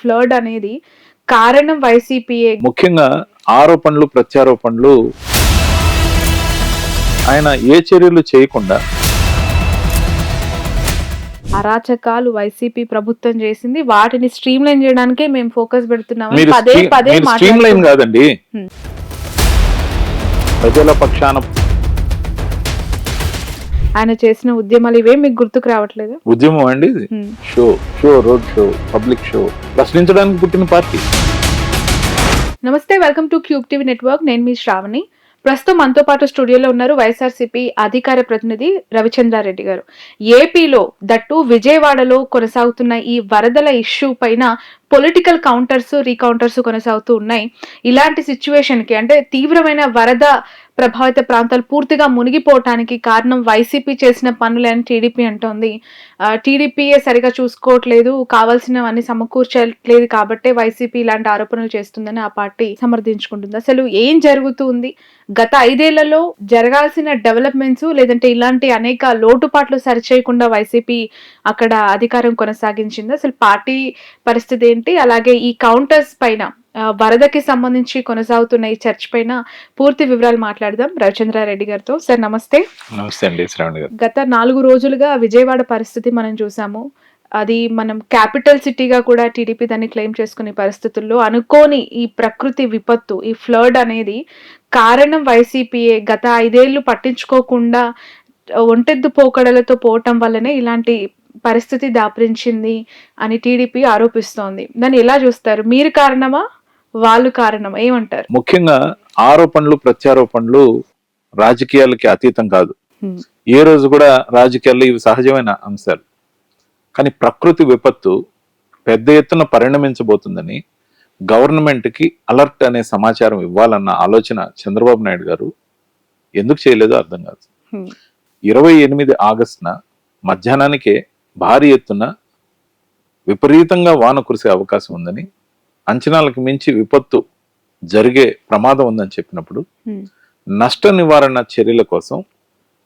ఫ్లర్డ్ అనేది కారణం వైసీపీయే. ముఖ్యంగా ఆరోపణలు ప్రత్యారోపణలు ఆయన ఏ చర్యలు చేయకుండా అరాచకాలు వైసీపీ ప్రభుత్వం చేసింది, వాటిని స్ట్రీమ్ లైన్ చేయడానికే మేము ఫోకస్ పెడుతున్నామని మీరు పదే పదే స్ట్రీమ్ లైన్ మాట్లాడుతున్నారు. కాదండి, ప్రజల పక్షాన ఆయన చేసిన ఉద్యమాలు ఇవే మీకు గుర్తుకు రావట్లేదు? ఉద్యమం అండి ఇది. Show road show, public show, ప్రశ్నించడానికి పుట్టిన పార్టీ. నమస్తే, welcome to cube TV network. నేను మీ శ్రావణి. ప్రస్తుతం మనతో పాటు స్టూడియోలో ఉన్నారు వైఎస్ఆర్సీపీ అధికార ప్రతినిధి రవిచంద్రారెడ్డి గారు. ఏపీలో దట్టు విజయవాడలో కొనసాగుతున్న ఈ వరదల ఇష్యూ పైన పొలిటికల్ కౌంటర్స్ రీకౌంటర్స్ కొనసాగుతూ ఉన్నాయి. ఇలాంటి సిచ్యువేషన్ కి, అంటే తీవ్రమైన వరద ప్రభావిత ప్రాంతాలు పూర్తిగా మునిగిపోవటానికి కారణం వైసీపీ చేసిన పనులే అని టీడీపీ అంటోంది. టీడీపీయే సరిగా చూసుకోవట్లేదు, కావాల్సినవన్నీ సమకూర్చట్లేదు కాబట్టే వైసీపీ ఇలాంటి ఆరోపణలు చేస్తుందని ఆ పార్టీ సమర్థించుకుంటుంది. అసలు ఏం జరుగుతుంది? గత 5 ఏళ్లలో జరగాల్సిన డెవలప్మెంట్స్ లేదంటే ఇలాంటి అనేక లోటుపాట్లు సరిచేయకుండా వైసీపీ అక్కడ అధికారం కొనసాగించింది. అసలు పార్టీ పరిస్థితి ఏంటి? అలాగే ఈ కౌంటర్స్ పైన, వరదకి సంబంధించి కొనసాగుతున్న ఈ చర్చ పైన పూర్తి వివరాలు మాట్లాడదాం రవిచంద్రారెడ్డి గారితో. సార్ నమస్తే. నమస్తే అండి శ్రావణి గారు. గత 4 రోజులుగా విజయవాడ పరిస్థితి మనం చూసాము. అది మనం క్యాపిటల్ సిటీగా కూడా టీడీపీ దాన్ని క్లెయిమ్ చేసుకునే పరిస్థితుల్లో అనుకోని ఈ ప్రకృతి విపత్తు, ఈ ఫ్లడ్ అనేది కారణం వైసీపీయే. గత 5 ఏళ్లు పట్టించుకోకుండా ఒంటెద్దు పోకడలతో పోవటం వల్లనే ఇలాంటి పరిస్థితి దాపురించింది అని టీడీపీ ఆరోపిస్తోంది. దాన్ని ఎలా చూస్తారు? మీరు కారణమా, వాళ్ళు కారణమా, ఏమంటారు? ముఖ్యంగా ఆరోపణలు ప్రత్యారోపణలు రాజకీయాలకి అతీతం కాదు. ఏ రోజు కూడా రాజకీయాల్లో ఇవి సహజమైన అంశాలు. కానీ ప్రకృతి విపత్తు పెద్ద ఎత్తున పరిణమించబోతుందని గవర్నమెంట్ కి అలర్ట్ అనే సమాచారం ఇవ్వాలన్న ఆలోచన చంద్రబాబు నాయుడు గారు ఎందుకు చేయలేదో అర్థం కాదు. 28 ఆగస్టున మధ్యాహ్నానికే భారీ ఎత్తున విపరీతంగా వాన కురిసే అవకాశం ఉందని, అంచనాలకు మించి విపత్తు జరిగే ప్రమాదం ఉందని చెప్పినప్పుడు నష్ట నివారణ చర్యల కోసం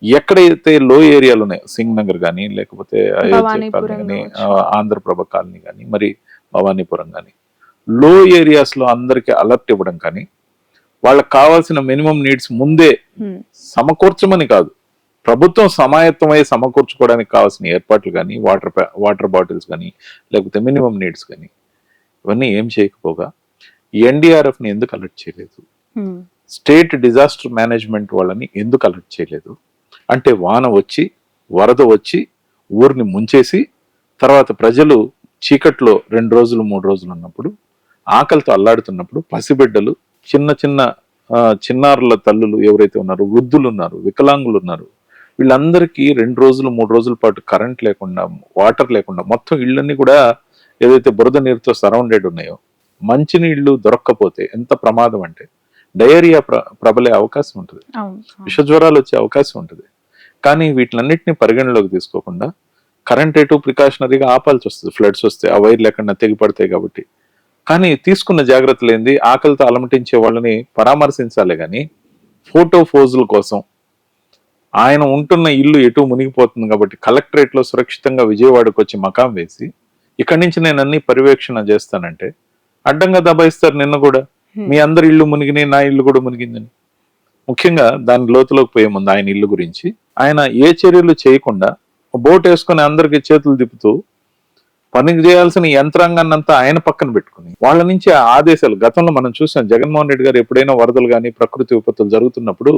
ఎక్కడైతే లో ఏరియాలు ఉన్నాయో, సింగ్ నగర్ కానీ, లేకపోతే అయోధ్య కాలనీ కానీ, ఆంధ్రప్రభ కాలనీ కానీ, మరి భవానీపురం కానీ, లో ఏరియాస్ లో అందరికి అలర్ట్ ఇవ్వడం కానీ, వాళ్ళకి కావాల్సిన మినిమం నీడ్స్ ముందే సమకూర్చమని కాదు, ప్రభుత్వం సమాయత్తమై సమకూర్చుకోవడానికి కావాల్సిన ఏర్పాట్లు కానీ, వాటర్ బాటిల్స్ కానీ, లేకపోతే మినిమం నీడ్స్ కానీ, ఇవన్నీ ఏం చేయకపోగా ఎన్డీఆర్ఎఫ్ ని ఎందుకు అలర్ట్ చేయలేదు? స్టేట్ డిజాస్టర్ మేనేజ్మెంట్ వాళ్ళని ఎందుకు అలర్ట్ చేయలేదు? అంటే వాన వచ్చి, వరద వచ్చి ఊరిని ముంచేసి, తర్వాత ప్రజలు చీకట్లో 2 రోజులు 3 రోజులు ఉన్నప్పుడు, ఆకలితో అల్లాడుతున్నప్పుడు, పసిబిడ్డలు, చిన్నారుల తల్లులు ఎవరైతే ఉన్నారో, వృద్ధులు ఉన్నారు, వికలాంగులు ఉన్నారు, వీళ్ళందరికీ 2 రోజులు 3 రోజుల పాటు కరెంట్ లేకుండా, వాటర్ లేకుండా, మొత్తం ఇళ్ళన్నీ కూడా ఏదైతే బురద నీరుతో సరౌండెడ్ ఉన్నాయో, మంచినీళ్లు దొరక్కపోతే ఎంత ప్రమాదం అంటే డయేరియా ప్రబలే అవకాశం ఉంటుంది, విషజ్వరాలు వచ్చే అవకాశం ఉంటుంది. కానీ వీటిలన్నిటిని పరిగణలోకి తీసుకోకుండా కరెంట్ రేటు ప్రికాషనరీగా ఆపాల్సి వస్తుంది ఫ్లడ్స్ వస్తే, ఆ వైర్ లేకుండా తెగిపడతాయి కాబట్టి. కానీ తీసుకున్న జాగ్రత్తలు ఏంది? ఆకలితో అలమటించే వాళ్ళని పరామర్శించాలి కానీ ఫోటో ఫోజుల కోసం ఆయన ఉంటున్న ఇల్లు ఎటు మునిగిపోతుంది కాబట్టి కలెక్టరేట్ లో సురక్షితంగా విజయవాడకు వచ్చి మకాం వేసి, ఇక్కడి నుంచి నేను అన్ని పర్యవేక్షణ చేస్తానంటే అడ్డంగా దబాయిస్తారు. నిన్న కూడా మీ అందరి ఇల్లు మునిగినాయి, నా ఇల్లు కూడా మునిగిందని. ముఖ్యంగా దాని లోతులోకి పోయే ముందు ఆయన ఇల్లు గురించి ఆయన ఏ చర్యలు చేయకుండా బోట్ వేసుకుని అందరికి చేతులు తిప్పుతూ పనికి చేయాల్సిన యంత్రాంగాన్ని అంతా ఆయన పక్కన పెట్టుకుని వాళ్ళ నుంచి ఆదేశాలు, గతంలో మనం చూసాం జగన్మోహన్ రెడ్డి గారు ఎప్పుడైనా వరదలు కానీ ప్రకృతి విపత్తులు జరుగుతున్నప్పుడు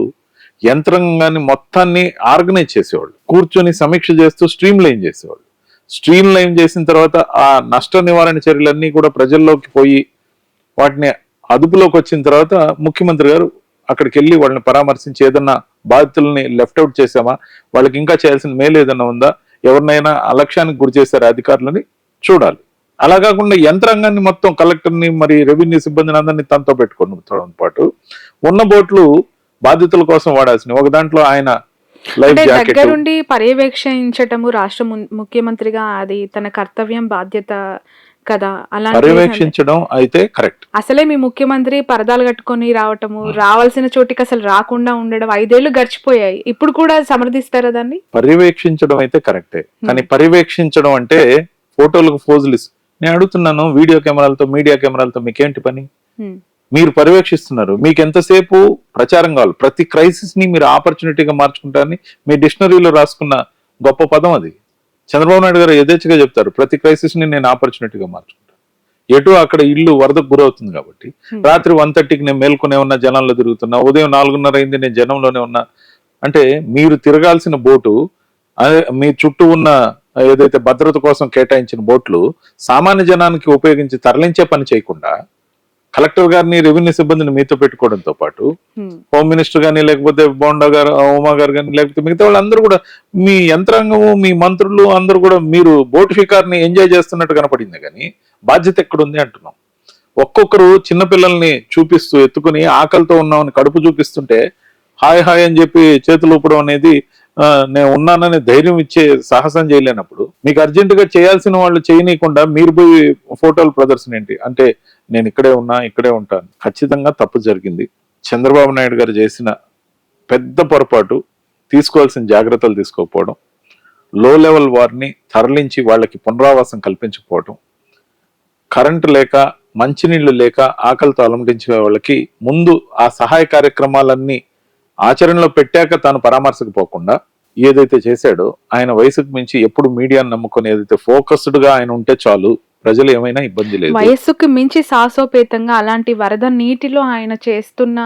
యంత్రాంగాన్ని మొత్తాన్ని ఆర్గనైజ్ చేసేవాళ్ళు, కూర్చొని సమీక్ష చేస్తూ స్ట్రీమ్ లైన్ చేసేవాళ్ళు. స్ట్రీమ్ లైన్ చేసిన తర్వాత ఆ నష్ట నివారణ చర్యలన్నీ కూడా ప్రజల్లోకి పోయి వాటిని అదుపులోకి వచ్చిన తర్వాత ముఖ్యమంత్రి గారు అక్కడికి వెళ్ళి వాళ్ళని పరామర్శించి ఏదన్నా బాధితుల్ని లెఫ్ట్ అవుట్ చేసామా, వాళ్ళకి ఇంకా చేయాల్సిన మేలు ఏదన్నా ఉందా, ఎవరినైనా అలక్ష్యానికి గురి చేశారు అధికారులని చూడాలి. అలా కాకుండా యంత్రాంగాన్ని మొత్తం కలెక్టర్ని మరి రెవెన్యూ సిబ్బందిని అందరినీ తనతో పెట్టుకోవడంతో పాటు ఉన్న బోట్లు బాధితుల కోసం వాడాల్సిన ఒక దాంట్లో ఆయన దగ్గరుండి పర్యవేక్షించటము రాష్ట్ర ముఖ్యమంత్రిగా అది తన కర్తవ్యం, బాధ్యత కదా. అలా పర్యవేక్షించడం అయితే కరెక్ట్. అసలే మీ ముఖ్యమంత్రి పరదాలు కట్టుకొని రావటము, రావాల్సిన చోటికి అసలు రాకుండా ఉండడం, 5 ఏళ్లు గడిచిపోయాయి, ఇప్పుడు కూడా సమర్థిస్తారా దాన్ని? పర్యవేక్షించడం అయితే కరెక్టే, కానీ పర్యవేక్షించడం అంటే ఫోటోలకు ఫోజులు నేను అడుగుతున్నాను, వీడియో కెమెరాలతో మీడియా కెమెరాలతో మీకేంటి పని? మీరు పర్యవేక్షిస్తున్నారు, మీకు ఎంతసేపు ప్రచారం కావాలి. ప్రతి క్రైసిస్ ని మీరు ఆపర్చునిటీగా మార్చుకుంటారని మీ డిక్షనరీలో రాసుకున్న గొప్ప పదం అది. చంద్రబాబు నాయుడు గారు యథేచ్ఛగా చెప్తారు, ప్రతి క్రైసిస్ ని నేను ఆపర్చునిటీగా మార్చుకుంటాను. ఎటు అక్కడ ఇల్లు వరదకు గురవుతుంది కాబట్టి రాత్రి 1:30కి నేను మేల్కొనే ఉన్నా, జనంలో తిరుగుతున్నా, ఉదయం 4:30 అయింది నేను జనంలోనే ఉన్నా. అంటే మీరు తిరగాల్సిన బోటు, మీ చుట్టూ ఉన్న ఏదైతే భద్రత కోసం కేటాయించిన బోట్లు సామాన్య జనానికి ఉపయోగించి తరలించే పని చేయకుండా కలెక్టర్ గారిని, రెవెన్యూ సిబ్బందిని మీతో పెట్టుకోవడంతో పాటు హోమ్ మినిస్టర్ గానీ, లేకపోతే బోండా గారు, ఉమా గారు కానీ, లేకపోతే మిగతా వాళ్ళందరూ కూడా, మీ యంత్రాంగము, మీ మంత్రులు అందరూ కూడా మీరు బోటు షికార్ని ఎంజాయ్ చేస్తున్నట్టు కనపడింది. కానీ బాధ్యత ఎక్కడుంది అంటున్నాం. ఒక్కొక్కరు చిన్నపిల్లల్ని చూపిస్తూ ఎత్తుకుని ఆకలితో ఉన్నామని కడుపు చూపిస్తుంటే హాయ్ హాయ్ అని చెప్పి చేతులు ఊపడం అనేది, నేను ఉన్నానని ధైర్యం ఇచ్చే సాహసం చేయలేనప్పుడు మీకు అర్జెంటుగా చేయాల్సిన వాళ్ళు చేయనీయకుండా మీరు పోయి ఫోటోలు ప్రదర్శన ఏంటి? అంటే నేను ఇక్కడే ఉన్నా, ఇక్కడే ఉంటాను. ఖచ్చితంగా తప్పు జరిగింది. చంద్రబాబు నాయుడు గారు చేసిన పెద్ద పొరపాటు తీసుకోవాల్సిన జాగ్రత్తలు తీసుకోకపోవడం, లో లెవెల్ వారిని తరలించి వాళ్ళకి పునరావాసం కల్పించకపోవడం, కరెంటు లేక, మంచినీళ్లు లేక ఆకలితో అలమటించే వాళ్ళకి ముందు ఆ సహాయ కార్యక్రమాలన్నీ ఆచరణలో పెట్టాక తాను పరామర్శకు పోకుండా ఏదైతే చేశాడో, ఆయన వయసుకు మించి ఎప్పుడు మీడియాను నమ్ముకొని ఏదైతే ఫోకస్డ్ గా ఆయన ఉంటే చాలు, ప్రజలు ఏమైనా ఇబ్బంది లేదు. వయస్సుకు మించి సాహసోపేతంగా అలాంటి వరద నీటిలో ఆయన చేస్తున్న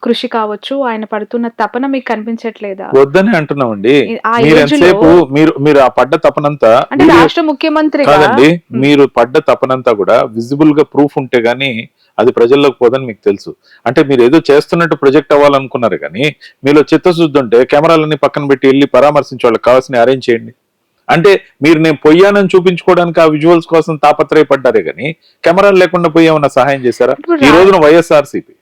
కృషి కావచ్చు, ఆయన పడుతున్న తపన మీకు కనిపించట్లేదా? వద్దని అంటున్నామండి. ఆ మీరు ఏజ్ లో ఎంతసేపు మీరు ఆ పడ్డ తపనంతా అంటే రాష్ట్ర ముఖ్యమంత్రిగా కాదండి, మీరు పడ్డ తపనంతా కూడా విజిబుల్ గా ప్రూఫ్ ఉంటే గానీ అది ప్రజల్లోకి పోదని మీకు తెలుసు. అంటే మీరు ఏదో చేస్తున్నట్టు ప్రొజెక్ట్ అవ్వాలనుకున్నారు, కానీ మీలో చిత్తశుద్ధి ఉంటే కెమెరాలన్నీ పక్కన పెట్టి వెళ్ళి పరామర్శించే వాళ్ళకి కావాల్సిన అరేంజ్ చేయండి. అంటే మీరు నేను పొయ్యానని చూపించుకోవడానికి ఆ విజువల్స్ కోసం తాపత్రయపడ్డారే కానీ కెమెరాలు లేకుండా పోయి ఏమన్నా సహాయం చేశారా? ఈ రోజున వైఎస్ఆర్సీపీ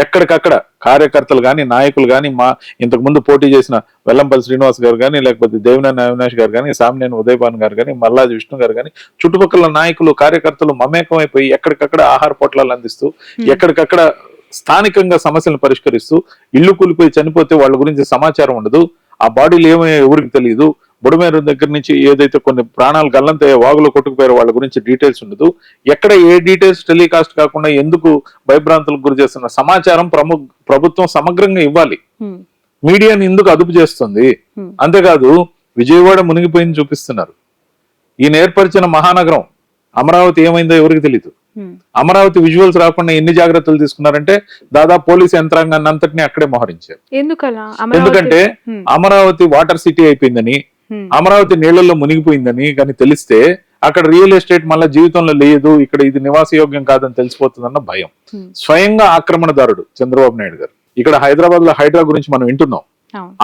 ఎక్కడికక్కడ కార్యకర్తలు గాని, నాయకులు గాని, మా ఇంతకు ముందు పోటీ చేసిన వెల్లంపల్లి శ్రీనివాస్ గారు కానీ, లేకపోతే దేవినేని అవినాష్ గారు కానీ, సామినేని ఉదయభాన్ గారు కానీ, మల్లాది విష్ణు గారు కానీ, చుట్టుపక్కల నాయకులు, కార్యకర్తలు మమేకమైపోయి ఎక్కడికక్కడ ఆహార పొట్లాలు అందిస్తూ, ఎక్కడికక్కడ స్థానికంగా సమస్యలను పరిష్కరిస్తూ, ఇల్లు కూలిపోయి చనిపోతే వాళ్ళ గురించి సమాచారం ఉండదు, ఆ బాడీలు ఏమో ఎవరికి తెలియదు, బుడమేరు దగ్గర నుంచి ఏదైతే కొన్ని ప్రాణాలు గల్లంతే వాగులో కొట్టుకుపోయారో వాళ్ళ గురించి డీటెయిల్స్ ఉండదు, ఎక్కడ ఏ డీటెయిల్స్ టెలికాస్ట్ కాకుండా ఎందుకు భయభ్రాంతులకు గురి చేస్తున్న సమాచారం ప్రభుత్వం సమగ్రంగా ఇవ్వాలి. మీడియాని ఎందుకు అదుపు చేస్తుంది? అంతేకాదు విజయవాడ మునిగిపోయింది చూపిస్తున్నారు. ఈయన ఏర్పరిచిన మహానగరం అమరావతి ఏమైందో ఎవరికి తెలియదు. అమరావతి విజువల్స్ రాకుండా ఎన్ని జాగ్రత్తలు తీసుకున్నారంటే దాదాపు పోలీస్ యంత్రాంగాన్ని అంతటినీ అక్కడే మోహరించారు. ఎందుకంటే అమరావతి వాటర్ సిటీ అయిపోయిందని, అమరావతి నీళ్లలో మునిగిపోయిందని కానీ తెలిస్తే అక్కడ రియల్ ఎస్టేట్ మళ్ళీ జీవితంలో లేదు, ఇక్కడ ఇది నివాసయోగ్యం కాదని తెలిసిపోతుందన్న భయం. స్వయంగా ఆక్రమణదారుడు చంద్రబాబు నాయుడు గారు. ఇక్కడ హైదరాబాద్ లో హైడ్రా గురించి మనం వింటున్నాం.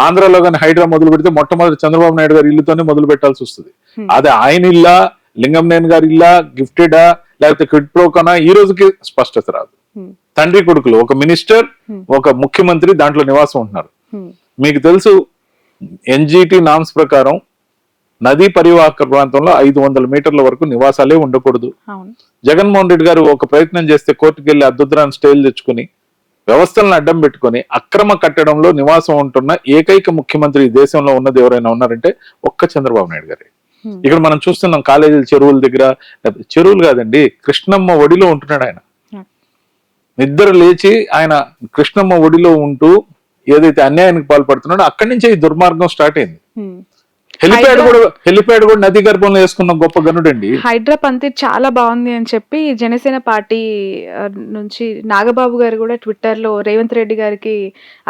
ఆంధ్రాలో కానీ హైడ్రా మొదలు పెడితే మొట్టమొదటి చంద్రబాబు నాయుడు గారి ఇల్లుతోనే మొదలు పెట్టాల్సి వస్తుంది. అదే ఆయన ఇల్లా, లింగంనేని గారి ఇల్లా, గిఫ్టెడా, లేకపోతే క్విడ్ ప్రోకనా, ఈ రోజుకి స్పష్టత రాదు. తండ్రి కొడుకులు, ఒక మినిస్టర్, ఒక ముఖ్యమంత్రి దాంట్లో నివాసం ఉంటున్నారు. మీకు తెలుసు ఎన్జిటి నామ్స్ ప్రకారం నదీ పరివాహక ప్రాంతంలో 500 మీటర్ల వరకు నివాసాలే ఉండకూడదు. జగన్మోహన్ రెడ్డి గారు ఒక ప్రయత్నం చేస్తే కోర్టుకు వెళ్లి అద్దుద్రాన్ని స్టేలు తెచ్చుకుని వ్యవస్థలను అడ్డం పెట్టుకుని అక్రమ కట్టడంలో నివాసం ఉంటున్న ఏకైక ముఖ్యమంత్రి ఈ దేశంలో ఉన్నది ఎవరైనా ఉన్నారంటే ఒక్క చంద్రబాబు నాయుడు గారే. ఇక్కడ మనం చూస్తున్నాం కాలేజీల చెరువుల దగ్గర, చెరువులు కాదండి, కృష్ణమ్మ ఒడిలో ఉంటున్నాడు ఆయన. నిద్ర లేచి ఆయన కృష్ణమ్మ ఒడిలో ఉంటూ ఏదైతే అన్యాయానికి పాల్పడుతున్నాడో అక్కడి నుంచే ఈ దుర్మార్గం స్టార్ట్ అయింది. హెలిప్యాడ్ కూడా నది గర్భంలో వేసుకున్న గొప్ప గనుడండి. హైడ్రా పంతి చాలా బాగుంది అని చెప్పి జనసేన పార్టీ నుంచి నాగబాబు గారు కూడా ట్విట్టర్ లో రేవంత్ రెడ్డి గారికి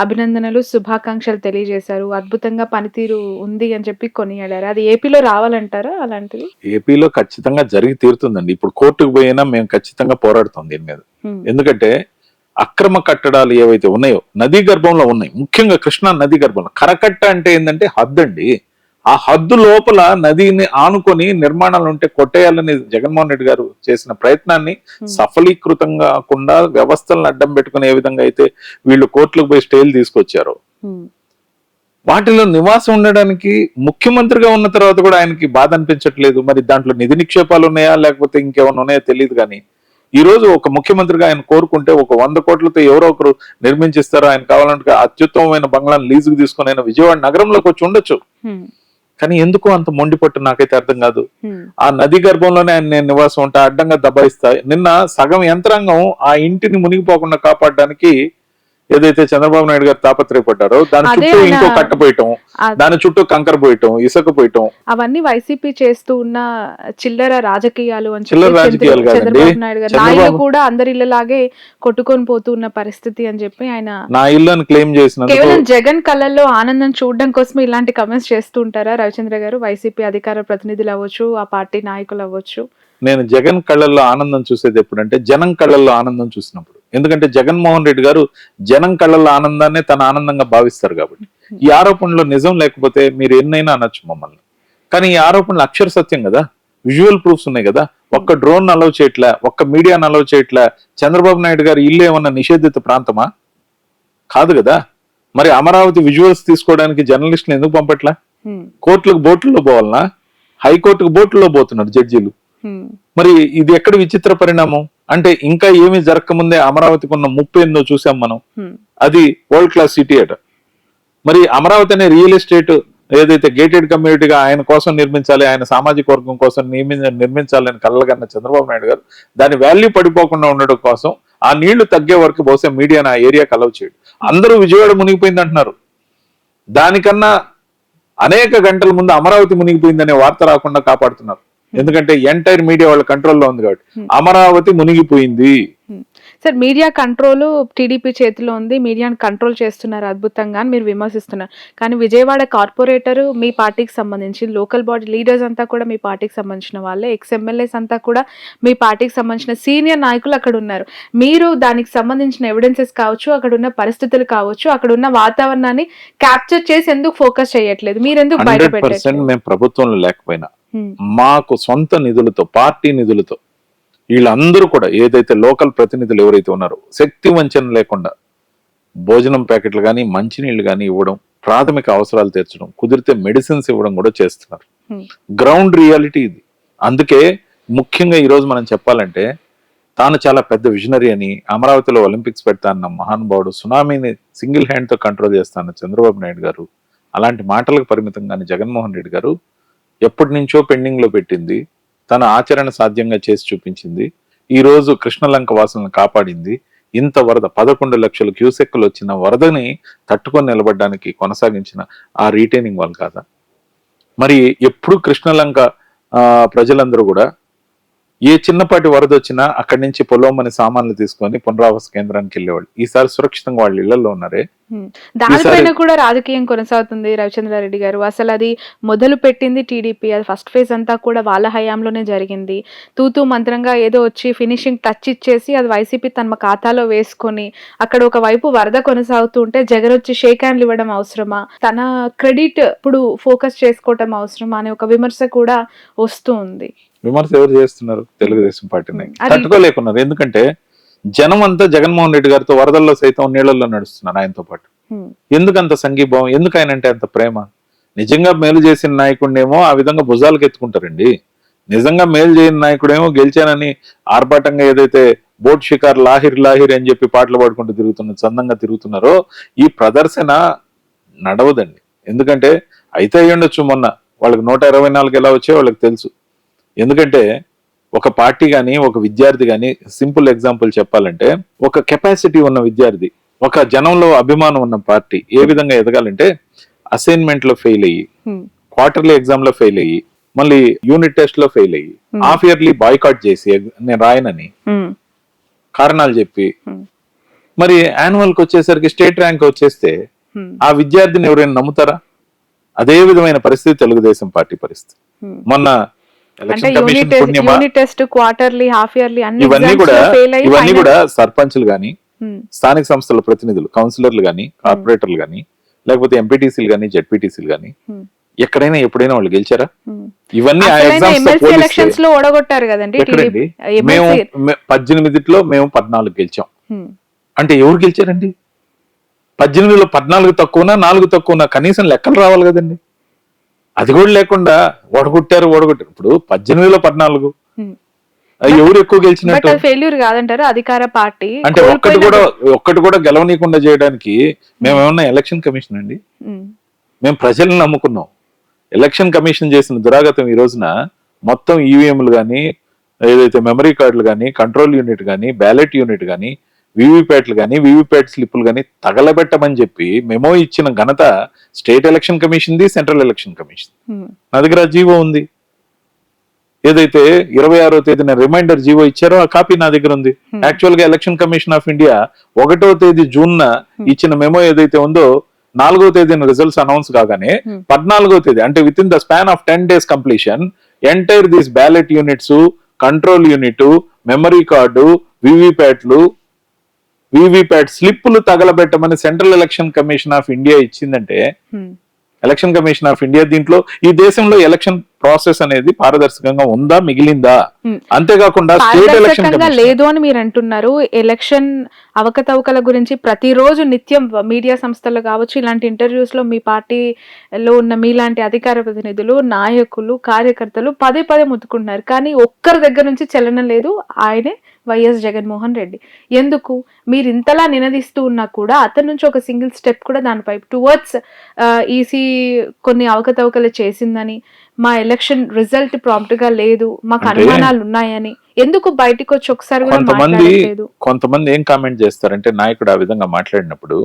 అభినందనలు, శుభాకాంక్షలు తెలియజేశారు. అద్భుతంగా పనితీరు ఉంది అని చెప్పి కొనియాడారు. అది ఏపీలో రావాలంటారా? అలాంటిది ఏపీలో ఖచ్చితంగా జరిగి తీరుతుందండి. ఇప్పుడు కోర్టుకు పోయినా మేము ఖచ్చితంగా పోరాడుతాం దీని మీద. ఎందుకంటే అక్రమ కట్టడాలు ఏవైతే ఉన్నాయో నదీ గర్భంలో ఉన్నాయి, ముఖ్యంగా కృష్ణా నదీ గర్భంలో. కరకట్ట అంటే ఏంటంటే హద్దు అండి. ఆ హద్దు లోపల నదిని ఆనుకొని నిర్మాణాలు ఉంటే కొట్టేయాలని జగన్మోహన్ రెడ్డి గారు చేసిన ప్రయత్నాన్ని సఫలీకృతం కాకుండా వ్యవస్థలను అడ్డం పెట్టుకుని ఏ విధంగా అయితే వీళ్ళు కోర్టులకు పోయి స్టేలు తీసుకొచ్చారో, వాటిలో నివాసం ఉండడానికి ముఖ్యమంత్రిగా ఉన్న తర్వాత కూడా ఆయనకి బాధ అనిపించట్లేదు. మరి దాంట్లో నిధి నిక్షేపాలు ఉన్నాయా లేకపోతే ఇంకేమైనా ఉన్నాయో తెలియదు. కానీ ఈ రోజు ఒక ముఖ్యమంత్రిగా ఆయన కోరుకుంటే ఒక 100 కోట్లతో ఎవరో ఒకరు నిర్మించిస్తారో, ఆయన కావాలంటే అత్యుత్తమమైన బంగ్లాను లీజుకు తీసుకుని ఆయన విజయవాడ నగరంలోకి వచ్చి ఉండొచ్చు. కానీ ఎందుకు అంత మొండి పట్టు నాకైతే అర్థం కాదు. ఉమ్, ఆ నది గర్భంలోనే నేను నివాసం ఉంటా, అడ్డంగా దబాయిస్తా. నిన్న సగం యంత్రాంగం ఆ ఇంటిని మునిగిపోకుండా కాపాడడానికి ఏదైతే చంద్రబాబు నాయుడు గారు తాపత్రయపడ్డారో దాని అదే చుట్టూ ఆయన ఇంకో కట్ట పోయటం, దాని చుట్టూ కంకర పోయటం, ఇసుక పోయటం. అవన్నీ వైసీపీ చేస్తూ ఉన్న చిల్లర రాజకీయాలు అని చిల్లర చెప్పి రాజకీయాలు కాదండి. చంద్రబాబు నాయుడు గారు చంద్రబాబు- నా ఇల్లు కూడా అందరి ఇళ్ళలాగే కొట్టుకొని పోతూ ఉన్న పరిస్థితి అని చెప్పి ఆయన నా ఇల్లు అని క్లెయిమ్ చేసినందుకు కేవలం జగన్ కళ్ళల్లో ఆనందం చూడడం కోసం ఇలాంటి కమెంట్స్ చేస్తూ ఉంటారా రవిచంద్ర గారు? వైసీపీ అధికార ప్రతినిధులు అవ్వచ్చు, ఆ పార్టీ నాయకులు అవ్వచ్చు. నేను జగన్ కళ్ళల్లో ఆనందం చూసేది ఎప్పుడంటే జనం కళ్ళల్లో ఆనందం చూసినప్పుడు. ఎందుకంటే జగన్మోహన్ రెడ్డి గారు జనం కళ్ళల్లో ఆనందాన్ని తన ఆనందంగా భావిస్తారు కాబట్టి. ఈ ఆరోపణలో నిజం లేకపోతే మీరు ఎన్నైనా అనొచ్చు మమ్మల్ని, కానీ ఈ ఆరోపణలు అక్షర సత్యం కదా, విజువల్ ప్రూఫ్స్ ఉన్నాయి కదా. ఒక్క డ్రోన్ అలౌ చేయట్లే, ఒక్క మీడియాను అలౌ చేయట్లే. చంద్రబాబు నాయుడు గారు ఇల్లు ఏమన్నా నిషేధిత ప్రాంతమా? కాదు కదా. మరి అమరావతి విజువల్స్ తీసుకోవడానికి జర్నలిస్టులు ఎందుకు పంపట్లా? కోర్టులకు బోట్లలో పోవాలనా? హైకోర్టుకు బోట్లలో పోతున్నారు జడ్జీలు. మరి ఇది ఎక్కడ విచిత్ర పరిణామం అంటే, ఇంకా ఏమీ జరగకముందే అమరావతికి ఉన్న ముప్పు ఏందో చూసాం మనం. అది వరల్డ్ క్లాస్ సిటీ అట. మరి అమరావతి అనే రియల్ ఎస్టేట్ ఏదైతే గేటెడ్ కమ్యూనిటీగా ఆయన కోసం నిర్మించాలి, ఆయన సామాజిక వర్గం కోసం నిర్మించాలని కలగన్న చంద్రబాబు నాయుడు గారు దాని వాల్యూ పడిపోకుండా ఉండడం కోసం ఆ నీళ్లు తగ్గే వరకు బహుశా మీడియాను ఆ ఏరియాకి అలౌ చేయడు. అందరూ విజయవాడ మునిగిపోయింది అంటున్నారు. దానికన్నా అనేక గంటల ముందు అమరావతి మునిగిపోయిందనే వార్త రాకుండా కాపాడుతున్నారు. ఎందుకంటే ఎంటైర్ మీడియా వాళ్ళ కంట్రోల్లో ఉంది కాబట్టి. అమరావతి మునిగిపోయింది. సార్, మీడియా కంట్రోల్ టీడీపీ చేతిలో ఉంది, మీడియాని కంట్రోల్ చేస్తున్నారు అద్భుతంగా అని మీరు విమర్శిస్తున్నారు. కానీ విజయవాడ కార్పొరేటర్ మీ పార్టీకి సంబంధించి, లోకల్ బాడీ లీడర్స్ అంతా కూడా మీ పార్టీకి సంబంధించిన వాళ్ళే, ఎక్స్ ఎమ్మెల్యేస్ అంతా కూడా మీ పార్టీకి సంబంధించిన సీనియర్ నాయకులు అక్కడ ఉన్నారు. మీరు దానికి సంబంధించిన ఎవిడెన్సెస్ కావచ్చు, అక్కడ ఉన్న పరిస్థితులు కావచ్చు, అక్కడ ఉన్న వాతావరణాన్ని క్యాప్చర్ చేసి ఎందుకు ఫోకస్ చేయట్లేదు? మీరు ఎందుకు బయట 100% మేము ప్రభుత్వంలో లేకపోయినా మాకు సొంత నిధులతో, పార్టీ నిధులతో వీళ్ళందరూ కూడా ఏదైతే లోకల్ ప్రతినిధులు ఎవరైతే ఉన్నారో శక్తి వంచన లేకుండా భోజనం ప్యాకెట్లు కానీ మంచినీళ్లు కానీ ఇవ్వడం, ప్రాథమిక అవసరాలు తీర్చడం, కుదిరితే మెడిసిన్స్ ఇవ్వడం కూడా చేస్తున్నారు. గ్రౌండ్ రియాలిటీ ఇది. అందుకే ముఖ్యంగా ఈరోజు మనం చెప్పాలంటే, తాను చాలా పెద్ద విజనరీ అని, అమరావతిలో ఒలింపిక్స్ పెడతాన్న మహానుభావుడు, సునామీని సింగిల్ హ్యాండ్ తో కంట్రోల్ చేస్తాన్న చంద్రబాబు నాయుడు గారు అలాంటి మాటలకు పరిమితంగానే జగన్మోహన్ రెడ్డి గారు ఎప్పటి నుంచో పెండింగ్ లో పెట్టింది తన ఆచరణ సాధ్యంగా చేసి చూపించింది. ఈ రోజు కృష్ణలంక వాసులను కాపాడింది. ఇంత వరద 11 లక్షల క్యూసెక్కులు వచ్చిన వరదని తట్టుకొని నిలబడడానికి కొనసాగించిన ఆ రీటైనింగ్ వాళ్ళు కాదా? మరి ఎప్పుడు కృష్ణలంక ప్రజలందరూ కూడా ఏ చిన్నపాటి వరద వచ్చినా అక్కడి నుంచి పొలోమని సామాన్లు తీసుకొని పునరావాస కేంద్రానికి వెళ్ళేవాళ్ళు. ఈసారి సురక్షితంగా వాళ్ళ ఇళ్లలో ఉన్నారే. దానిపైన కూడా రాజకీయం కొనసాగుతుంది రవిచంద్రారెడ్డి గారు. అసలు అది మొదలు పెట్టింది టీడీపీ, అది ఫస్ట్ ఫేజ్ అంతా కూడా వాళ్ళ హయాంలోనే జరిగింది. తూతూ మంత్రంగా ఏదో వచ్చి ఫినిషింగ్ టచ్ ఇచ్చేసి అది వైసీపీ తమ ఖాతాలో వేసుకొని అక్కడ ఒక వైపు వరద కొనసాగుతూ ఉంటే జగన్ వచ్చి షేక్ హ్యాండ్లు ఇవ్వడం అవసరమా, తన క్రెడిట్ ఇప్పుడు ఫోకస్ చేసుకోవటం అవసరమా అనే ఒక విమర్శ కూడా వస్తూ ఉంది. విమర్శ ఎవరు చేస్తున్నారు? తెలుగుదేశం పార్టీని తట్టుకోలేకున్నారు. ఎందుకంటే జనం అంతా జగన్మోహన్ రెడ్డి గారితో వరదల్లో సైతం నీళ్లలో నడుస్తున్నారు ఆయనతో పాటు. ఎందుకంత సంఘీభావం? ఎందుకు ఆయన అంటే అంత ప్రేమ? నిజంగా మేలు చేసిన నాయకుడినేమో ఆ విధంగా భుజాలకు ఎత్తుకుంటారండి. నిజంగా మేలు చేయని నాయకుడేమో గెలిచానని ఆర్భాటంగా ఏదైతే బోట్ షికార్ లాహిర్ లాహిర్ అని చెప్పి పాటలు పాడుకుంటూ చందంగా తిరుగుతున్నారో ఈ ప్రదర్శన నడవదండి. ఎందుకంటే అయితే అయ్యుండొచ్చు, మొన్న వాళ్ళకి 124 ఎలా వచ్చాయో వాళ్ళకి తెలుసు. ఎందుకంటే ఒక పార్టీ కానీ ఒక విద్యార్థి కానీ, సింపుల్ ఎగ్జాంపుల్ చెప్పాలంటే, ఒక కెపాసిటీ ఉన్న విద్యార్థి, ఒక జనంలో అభిమానం ఉన్న పార్టీ ఏ విధంగా ఎదగాలంటే, అసైన్మెంట్ లో ఫెయిల్ అయ్యి, క్వార్టర్లీ ఎగ్జామ్ లో ఫెయిల్ అయ్యి, మళ్ళీ యూనిట్ టెస్ట్ లో ఫెయిల్ అయ్యి, హాఫ్ ఇయర్లీ బాయ్కాట్ చేసి నేను రాయనని కారణాలు చెప్పి, మరి యాన్యువల్ కి వచ్చేసరికి స్టేట్ ర్యాంక్ వచ్చేస్తే ఆ విద్యార్థిని ఎవరైనా నమ్ముతారా? అదే విధమైన పరిస్థితి తెలుగుదేశం పార్టీ పరిస్థితి. మొన్న unit test, quarterly, half yearly ఇవన్నీ కూడా సర్పంచ్లు గాని, స్థానిక సంస్థల ప్రతినిధులు, కౌన్సిలర్లు గాని, కార్పొరేటర్లు గాని, లేకపోతే ఎంపీటీసీలు గాని, జెడ్పీటీసీలు గాని ఎక్కడైనా ఎప్పుడైనా వాళ్ళు గెలిచారా? ఇవన్నీ ఎలక్షన్స్ లో ఓడగొట్టారు కదండి. మేము 18లో మేము 14 గెలిచాం అంటే ఎవరు గెలిచారండి? 18లో 14 తక్కువనా 4 తక్కువనా కనీసం లెక్కలు రావాలి కదండి. అది కూడా లేకుండా ఓడగొట్టారు. ఇప్పుడు 18లో 14 ఎవరు ఎక్కువ గెలిచినట్టు? ఫెయిల్యూర్ కాదంటారు అధికార పార్టీ అంటే ఒక్కటి కూడా గెలవనీయకుండా చేయడానికి మేమేమన్నా ఎలక్షన్ కమిషన్ అండి? మేము ప్రజలను నమ్ముకున్నాం. ఎలక్షన్ కమిషన్ చేసిన దురాగతం ఈ రోజున మొత్తం ఈవీఎంలు కానీ, ఏదైతే మెమరీ కార్డులు కానీ, కంట్రోల్ యూనిట్ కానీ, బ్యాలెట్ యూనిట్ కానీ, వీవీప్యాట్లు కానీ, వీవీప్యాట్ స్లిప్పులు కానీ తగలబెట్టమని చెప్పి మెమో ఇచ్చిన ఘనత స్టేట్ ఎలక్షన్ కమిషన్ది, సెంట్రల్ ఎలక్షన్ కమిషన్. నా దగ్గర జీవో ఉంది. ఏదైతే 26వ తేదీన రిమైండర్ జీవో ఇచ్చారో ఆ కాపీ నా దగ్గర ఉంది. యాక్చువల్ గా ఎలక్షన్ కమిషన్ ఆఫ్ ఇండియా 1వ తేదీ జూన్ ఇచ్చిన మెమో ఏదైతే ఉందో 4వ తేదీన రిజల్ట్స్ అనౌన్స్ కాగానే 14వ తేదీ అంటే within the span of 10 days completion entire this ballot units, control unit, memory card, VVPAT స్లిప్పులు తగలబెట్టమని central election commission of India ఇచ్చిందంటే, ఎలక్షన్ కమిషన్ ఆఫ్ ఇండియా దీంట్లో ఈ దేశంలో ఎలక్షన్ ప్రాసెస్ అనేది పారదర్శకంగా ఉందా, మిగిలిందా? అంతేకాకుండా స్టేట్ ఎలక్షన్ లేదు అని మీరు అంటున్నారు. ఎలక్షన్ అవకతవకల గురించి ప్రతిరోజు నిత్యం మీడియా సంస్థలు కావచ్చు, ఇలాంటి ఇంటర్వ్యూస్ లో మీ పార్టీలో ఉన్న మీలాంటి అధికార ప్రతినిధులు, నాయకులు, కార్యకర్తలు పదే పదే ముత్తుకుంటున్నారు. కానీ ఒక్కరి దగ్గర నుంచి చలనం లేదు. ఆయనే వైఎస్ జగన్మోహన్ రెడ్డి. ఎందుకు మీరు ఇంతలా నినదిస్తూ ఉన్నా కూడా అతని నుంచి ఒక సింగిల్ స్టెప్ కూడా దానిపై టువర్డ్స్ ఈసీ కొన్ని అవకతవకలు చేసిందని, మా ఎలక్షన్ రిజల్ట్ ప్రాంప్ట్ గా లేదు, మాకు అనుమానాలు ఉన్నాయని ఎందుకు బయటకు వచ్చి ఒకసారి కూడా మాట్లాడలేదు? కొంతమంది ఏం కామెంట్ చేస్తారంటే, నాయకుడు ఆ విధంగా మాట్లాడినప్పుడు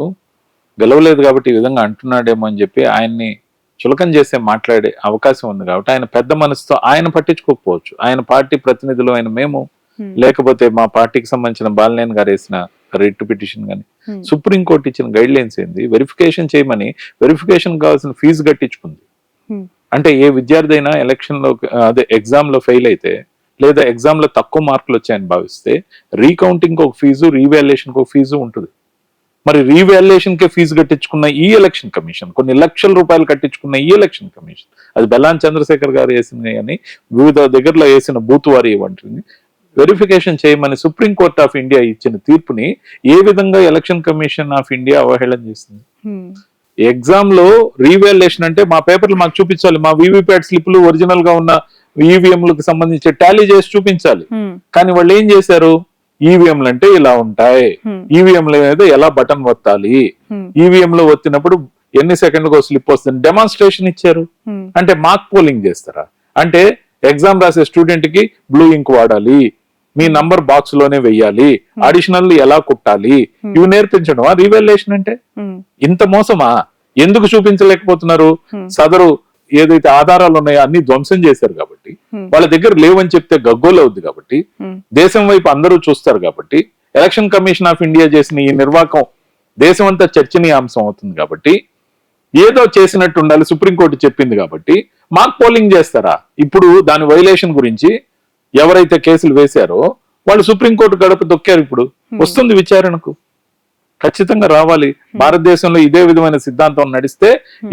గెలవలేదు కాబట్టి ఈ విధంగా అంటున్నాడేమో అని చెప్పి ఆయన్ని చులకం చేసే మాట్లాడే అవకాశం ఉంది. కాబట్టి ఆయన పెద్ద మనసుతో ఆయన పట్టించుకోకపోవచ్చు. ఆయన పార్టీ ప్రతినిధులు అయిన మేము, లేకపోతే మా పార్టీకి సంబంధించిన బాలినేని గారు వేసిన రిట్ పిటిషన్ కానీ, సుప్రీంకోర్టు ఇచ్చిన గైడ్ లైన్స్ ఏంది, వెరిఫికేషన్ చేయమని వెరిఫికేషన్ కావాల్సిన ఫీజు కట్టించుకుంది. అంటే ఏ విద్యార్థి అయినా ఎలక్షన్ లో అదే ఎగ్జామ్ లో ఫెయిల్ అయితే, లేదా ఎగ్జామ్ లో తక్కువ మార్కులు వచ్చాయని భావిస్తే రీకౌంటింగ్ ఒక ఫీజు, రీవాల్యుయేషన్ ఒక ఫీజు ఉంటుంది. మరి రీవాల్యుయేషన్ కే ఫీజు కట్టించుకున్న ఈ ఎలక్షన్ కమిషన్, కొన్ని లక్షల రూపాయలు కట్టించుకున్న ఈ ఎలక్షన్ కమిషన్, అది బెల్లాన్ చంద్రశేఖర్ గారు వేసిన కానీ వివిధ దగ్గరలో వేసిన బూత్ వారి వంటిని వెరిఫికేషన్ చేయమని సుప్రీంకోర్టు ఆఫ్ ఇండియా ఇచ్చిన తీర్పుని ఏ విధంగా ఎలక్షన్ కమిషన్ ఆఫ్ ఇండియా అవహేళన చేసింది? ఎగ్జామ్ లో రీవాల్యుయేషన్ అంటే మా పేపర్లు మాకు చూపించాలి, మా వీవీప్యాట్ స్లిప్లు ఒరిజినల్ గా ఉన్న ఈవీఎంలకు సంబంధించి టాలీ చేసి చూపించాలి. కానీ వాళ్ళు ఏం చేశారు, ఈవీఎంలు అంటే ఇలా ఉంటాయి, ఈవీఎంల మీద ఎలా బటన్ ఒత్తాలి, ఈవీఎం లో ఒత్తినప్పుడు ఎన్ని సెకండ్లకు స్లిప్ వస్తుంది డెమాన్స్ట్రేషన్ ఇచ్చారు. అంటే మార్క్ పోలింగ్ చేస్తారా? అంటే ఎగ్జామ్ రాసే స్టూడెంట్ కి బ్లూ ఇంక్ వాడాలి, మీ నంబర్ బాక్స్ లోనే వెయ్యాలి, అడిషనల్ ఎలా కుట్టాలి, ఇవి నేర్పించడం రీవాల్యుయేషన్ అంటే? ఇంత మోసమా? ఎందుకు చూపించలేకపోతున్నారు? సదరు ఏదైతే ఆధారాలు ఉన్నాయో అన్ని ధ్వంసం చేశారు కాబట్టి, వాళ్ళ దగ్గర లేవని చెప్తే గగ్గోలు అవుద్ది కాబట్టి, దేశం వైపు అందరూ చూస్తారు కాబట్టి, ఎలక్షన్ కమిషన్ ఆఫ్ ఇండియా చేసిన ఈ నిర్వాకం దేశం అంతా చర్చనీయాంశం అవుతుంది కాబట్టి, ఏదో చేసినట్టు ఉండాలి, సుప్రీంకోర్టు చెప్పింది కాబట్టి మార్క్ పోలింగ్ చేస్తారా? ఇప్పుడు దాని వైలేషన్ గురించి ఎవరైతే కేసులు వేశారో వాళ్ళు సుప్రీంకోర్టు గడప దొక్కారు. ఇప్పుడు వస్తుంది విచారణకు, ఖచ్చితంగా రావాలి. భారతదేశంలో ఇదే విధమైన సిద్ధాంతం నడిస్తే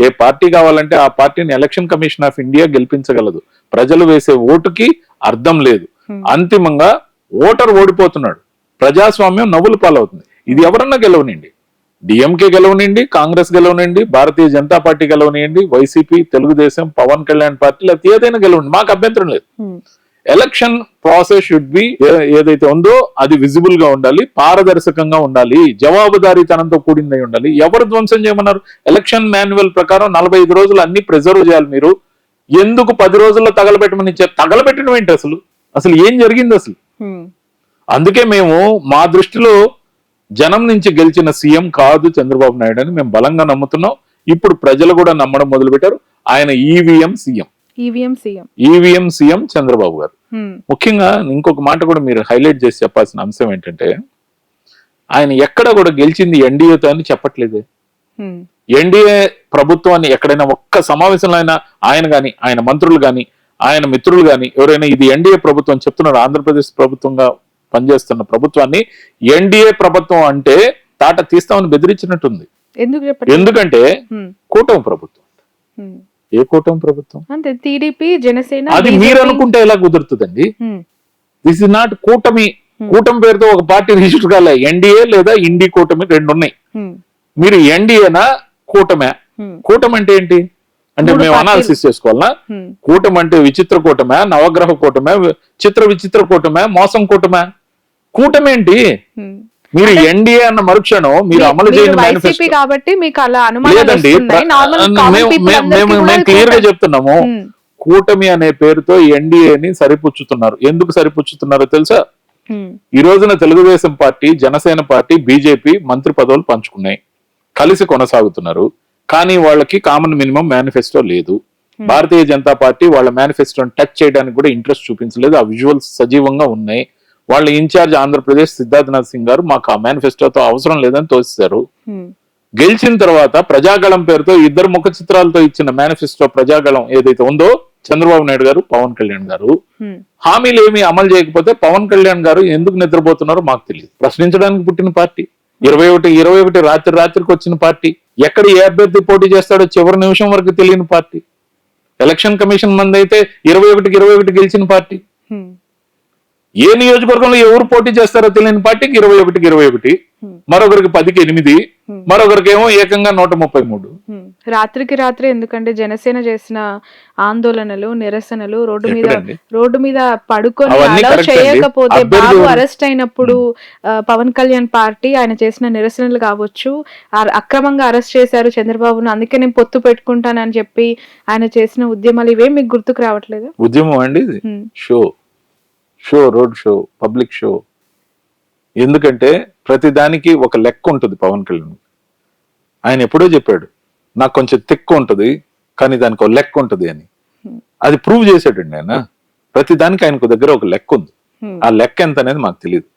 ఏ పార్టీ కావాలంటే ఆ పార్టీని ఎలక్షన్ కమిషన్ ఆఫ్ ఇండియా గెలిపించగలదు. ప్రజలు వేసే ఓటుకి అర్థం లేదు. అంతిమంగా ఓటర్ ఓడిపోతున్నాడు, ప్రజాస్వామ్యం నవ్వులు పాలవుతుంది. ఇది ఎవరన్నా గెలవనండి, డిఎంకే గెలవనండి, కాంగ్రెస్ గెలవనండి, భారతీయ జనతా పార్టీ గెలవనియండి, వైసీపీ, తెలుగుదేశం, పవన్ కళ్యాణ్ పార్టీ, లేకపోతే ఏదైనా గెలవండి, మాకు అభ్యంతరం లేదు. ఎలక్షన్ ప్రాసెస్ షుడ్ బి ఏదైతే ఉందో అది విజిబుల్ గా ఉండాలి, పారదర్శకంగా ఉండాలి, జవాబుదారీతనంతో కూడిందై ఉండాలి. ఎవరు ధ్వంసం చేయమన్నారు? ఎలక్షన్ మాన్యువల్ ప్రకారం 45 రోజులు అన్ని ప్రిజర్వ్ చేయాలి. మీరు ఎందుకు 10 రోజుల్లో తగలబెట్టమని ఇచ్చారు? తగలబెట్టడం ఏంటి? అసలు ఏం జరిగింది అసలు? అందుకే మేము మా దృష్టిలో జనం నుంచి గెలిచిన సీఎం కాదు చంద్రబాబు నాయుడు అని మేము బలంగా నమ్ముతున్నాం. ఇప్పుడు ప్రజలు కూడా నమ్మడం మొదలు పెట్టారు. ఆయన ఈవీఎం సీఎం చంద్రబాబు గారు. ముఖ్యంగా ఇంకొక మాట కూడా మీరు హైలైట్ చేసి చెప్పాల్సిన అంశం ఏంటంటే, ఆయన ఎక్కడ కూడా గెలిచింది ఎన్డీఏతో అని చెప్పట్లేదే. ఎన్డీఏ ప్రభుత్వాన్ని ఎక్కడైనా ఒక్క సమావేశంలో అయినా ఆయన గాని, ఆయన మంత్రులు గాని, ఆయన మిత్రులు గాని ఎవరైనా ఇది ఎన్డీఏ ప్రభుత్వం చెప్తున్నారు? ఆంధ్రప్రదేశ్ ప్రభుత్వంగా పనిచేస్తున్న ప్రభుత్వాన్ని ఎన్డీఏ ప్రభుత్వం అంటే తాట తీస్తామని బెదిరించినట్టుంది. ఎందుకంటే కూటమి ప్రభుత్వం. ఏ కూటమి ప్రభుత్వం? టీడీపీ, జనసేన. అది మీరు అనుకుంటే ఎలా కుదురుతుందండి? దిస్ ఇస్ నాట్ కూటమి. కూటమి పేరుతో ఒక పార్టీ రిజిస్టర్ కాలే. ఎన్డీఏ లేదా ఇండి కూటమి రెండు ఉన్నాయి. మీరు ఎన్డీఏనా కూటమే? కూటమి అంటే ఏంటి అంటే మేము అనాలిసిస్ చేసుకోవాలనా? కూటమి అంటే విచిత్ర కూటమే, నవగ్రహ కూటమే, చిత్ర విచిత్ర కూటమే, మోసం కూటమే? కూటమి ఏంటి? మీరు ఎన్డీఏ అన్న మరుక్షణం మీరు అమలు చేయని వైసీపీ మేనిఫెస్టో కాబట్టి మీకు అలా అనుమానాలు లేదండి. వస్తున్నాయి. Normal common people అందరికీ మేము కూడా క్లియర్ గా report- చెప్తున్నాము, కూటమి అనే పేరుతో ఎన్డీఏని సరిపుచ్చుతున్నారు. ఎందుకు సరిపుచ్చుతున్నారో తెలుసా? ఈ రోజున Telugu Desam party, Janasena party, BJP మంత్రి పదవులు పంచుకున్నాయి, కలిసి కొనసాగుతున్నారు. కానీ వాళ్ళకి కామన్ మినిమం మేనిఫెస్టో లేదు. భారతీయ జనతా పార్టీ వాళ్ళ మేనిఫెస్టోని టచ్ చేయడానికి కూడా ఇంట్రెస్ట్ చూపించలేదు. ఆ విజువల్స్ సజీవంగా ఉన్నాయి. వాళ్ళ ఇన్ఛార్జ్ ఆంధ్రప్రదేశ్ సిద్ధార్థనాథ్ సింగ్ గారు మాకు ఆ మేనిఫెస్టోతో అవసరం లేదని తోసేశారు. గెలిచిన తర్వాత ప్రజాగళం పేరుతో ఇద్దరు ముఖ చిత్రాలతో ఇచ్చిన మేనిఫెస్టో ప్రజాగళం ఏదైతే ఉందో, చంద్రబాబు నాయుడు గారు, పవన్ కళ్యాణ్ గారు హామీలు ఏమి అమలు చేయకపోతే పవన్ కళ్యాణ్ గారు ఎందుకు నిద్రపోతున్నారో మాకు తెలియదు. ప్రశ్నించడానికి పుట్టిన పార్టీ, 21 రాత్రికి వచ్చిన పార్టీ, ఎక్కడ ఏ అభ్యర్థి పోటీ చేస్తాడో చివరి నిమిషం వరకు తెలియని పార్టీ, ఎలక్షన్ కమిషన్ మంది అయితే 21 గెలిచిన పార్టీ, ఏ నియోజకవర్గంలో ఎవరు పోటీ చేస్తారో తెలియని పార్టీకి 21 మరొకరికి 10కి 8, మరొకరికి ఏమో ఏకంగా 133. రాత్రికి రాత్రి ఎందుకంటే జనసేన చేసిన ఆందోళనలు, నిరసనలు, రోడ్డు మీద పడుకొని అవన్నీ అలౌ correct అండి. చేయకపోతే, అభ్యర్థి బాబు ఎవరు? అరెస్ట్ అయినప్పుడు పవన్ కళ్యాణ్ పార్టీ ఆయన చేసిన నిరసనలు కావచ్చు, అక్రమంగా అరెస్ట్ చేశారు చంద్రబాబును, అందుకే నేను పొత్తు పెట్టుకుంటానని చెప్పి ఆయన చేసిన ఉద్యమాలు ఇవేం మీకు గుర్తుకు రావట్లేదు? ఉద్యమం అండి ఇది. Road show, public show. ఎందుకంటే ప్రతి దానికి ఒక లెక్క ఉంటుంది. పవన్ కళ్యాణ్ ఆయన ఎప్పుడో చెప్పాడు, నాకు కొంచెం తిక్కు ఉంటుంది కానీ దానికి ఒక లెక్క ఉంటుంది అని. అది ప్రూవ్ చేశాడండి ఆయన. ప్రతి దానికి ఆయనకు దగ్గర ఒక లెక్క ఉంది. ఆ లెక్క ఎంత అనేది మాకు తెలియదు.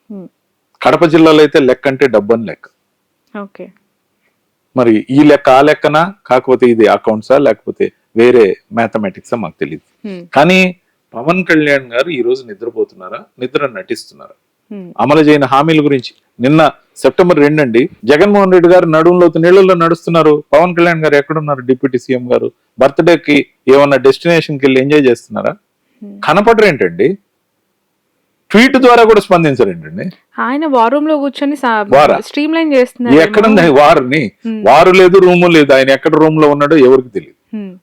కడప జిల్లాలో అయితే లెక్క అంటే డబ్బని లెక్క. మరి ఈ లెక్క ఆ లెక్కనా, కాకపోతే ఇది అకౌంట్సా లేకపోతే వేరే మ్యాథమెటిక్సా మాకు తెలియదు. కానీ పవన్ కళ్యాణ్ గారు ఈ రోజు నిద్రపోతున్నారా, నిద్ర నటిస్తున్నారా? అమలు చేయని హామీల గురించి నిన్న సెప్టెంబర్ 2 అండి, జగన్మోహన్ రెడ్డి గారు నడుంలో నీళ్ళల్లో నడుస్తున్నారు. పవన్ కళ్యాణ్ గారు ఎక్కడున్నారు? డిప్యూటీ సీఎం గారు బర్త్డేకి ఏమన్నా డెస్టినేషన్కి వెళ్ళి ఎంజాయ్ చేస్తున్నారా? కనపడరేంటండి? ట్వీట్ ద్వారా కూడా స్పందించరేంటండి? ఆయన వార్ రూమ్ లో కూర్చొని స్ట్రీమ్ లైన్ చేస్తున్నారు. ఎక్కడుంది వారు లేదు, రూము లేదు. ఆయన ఎక్కడ రూమ్ లో ఉన్నాడో ఎవరికి తెలియదు.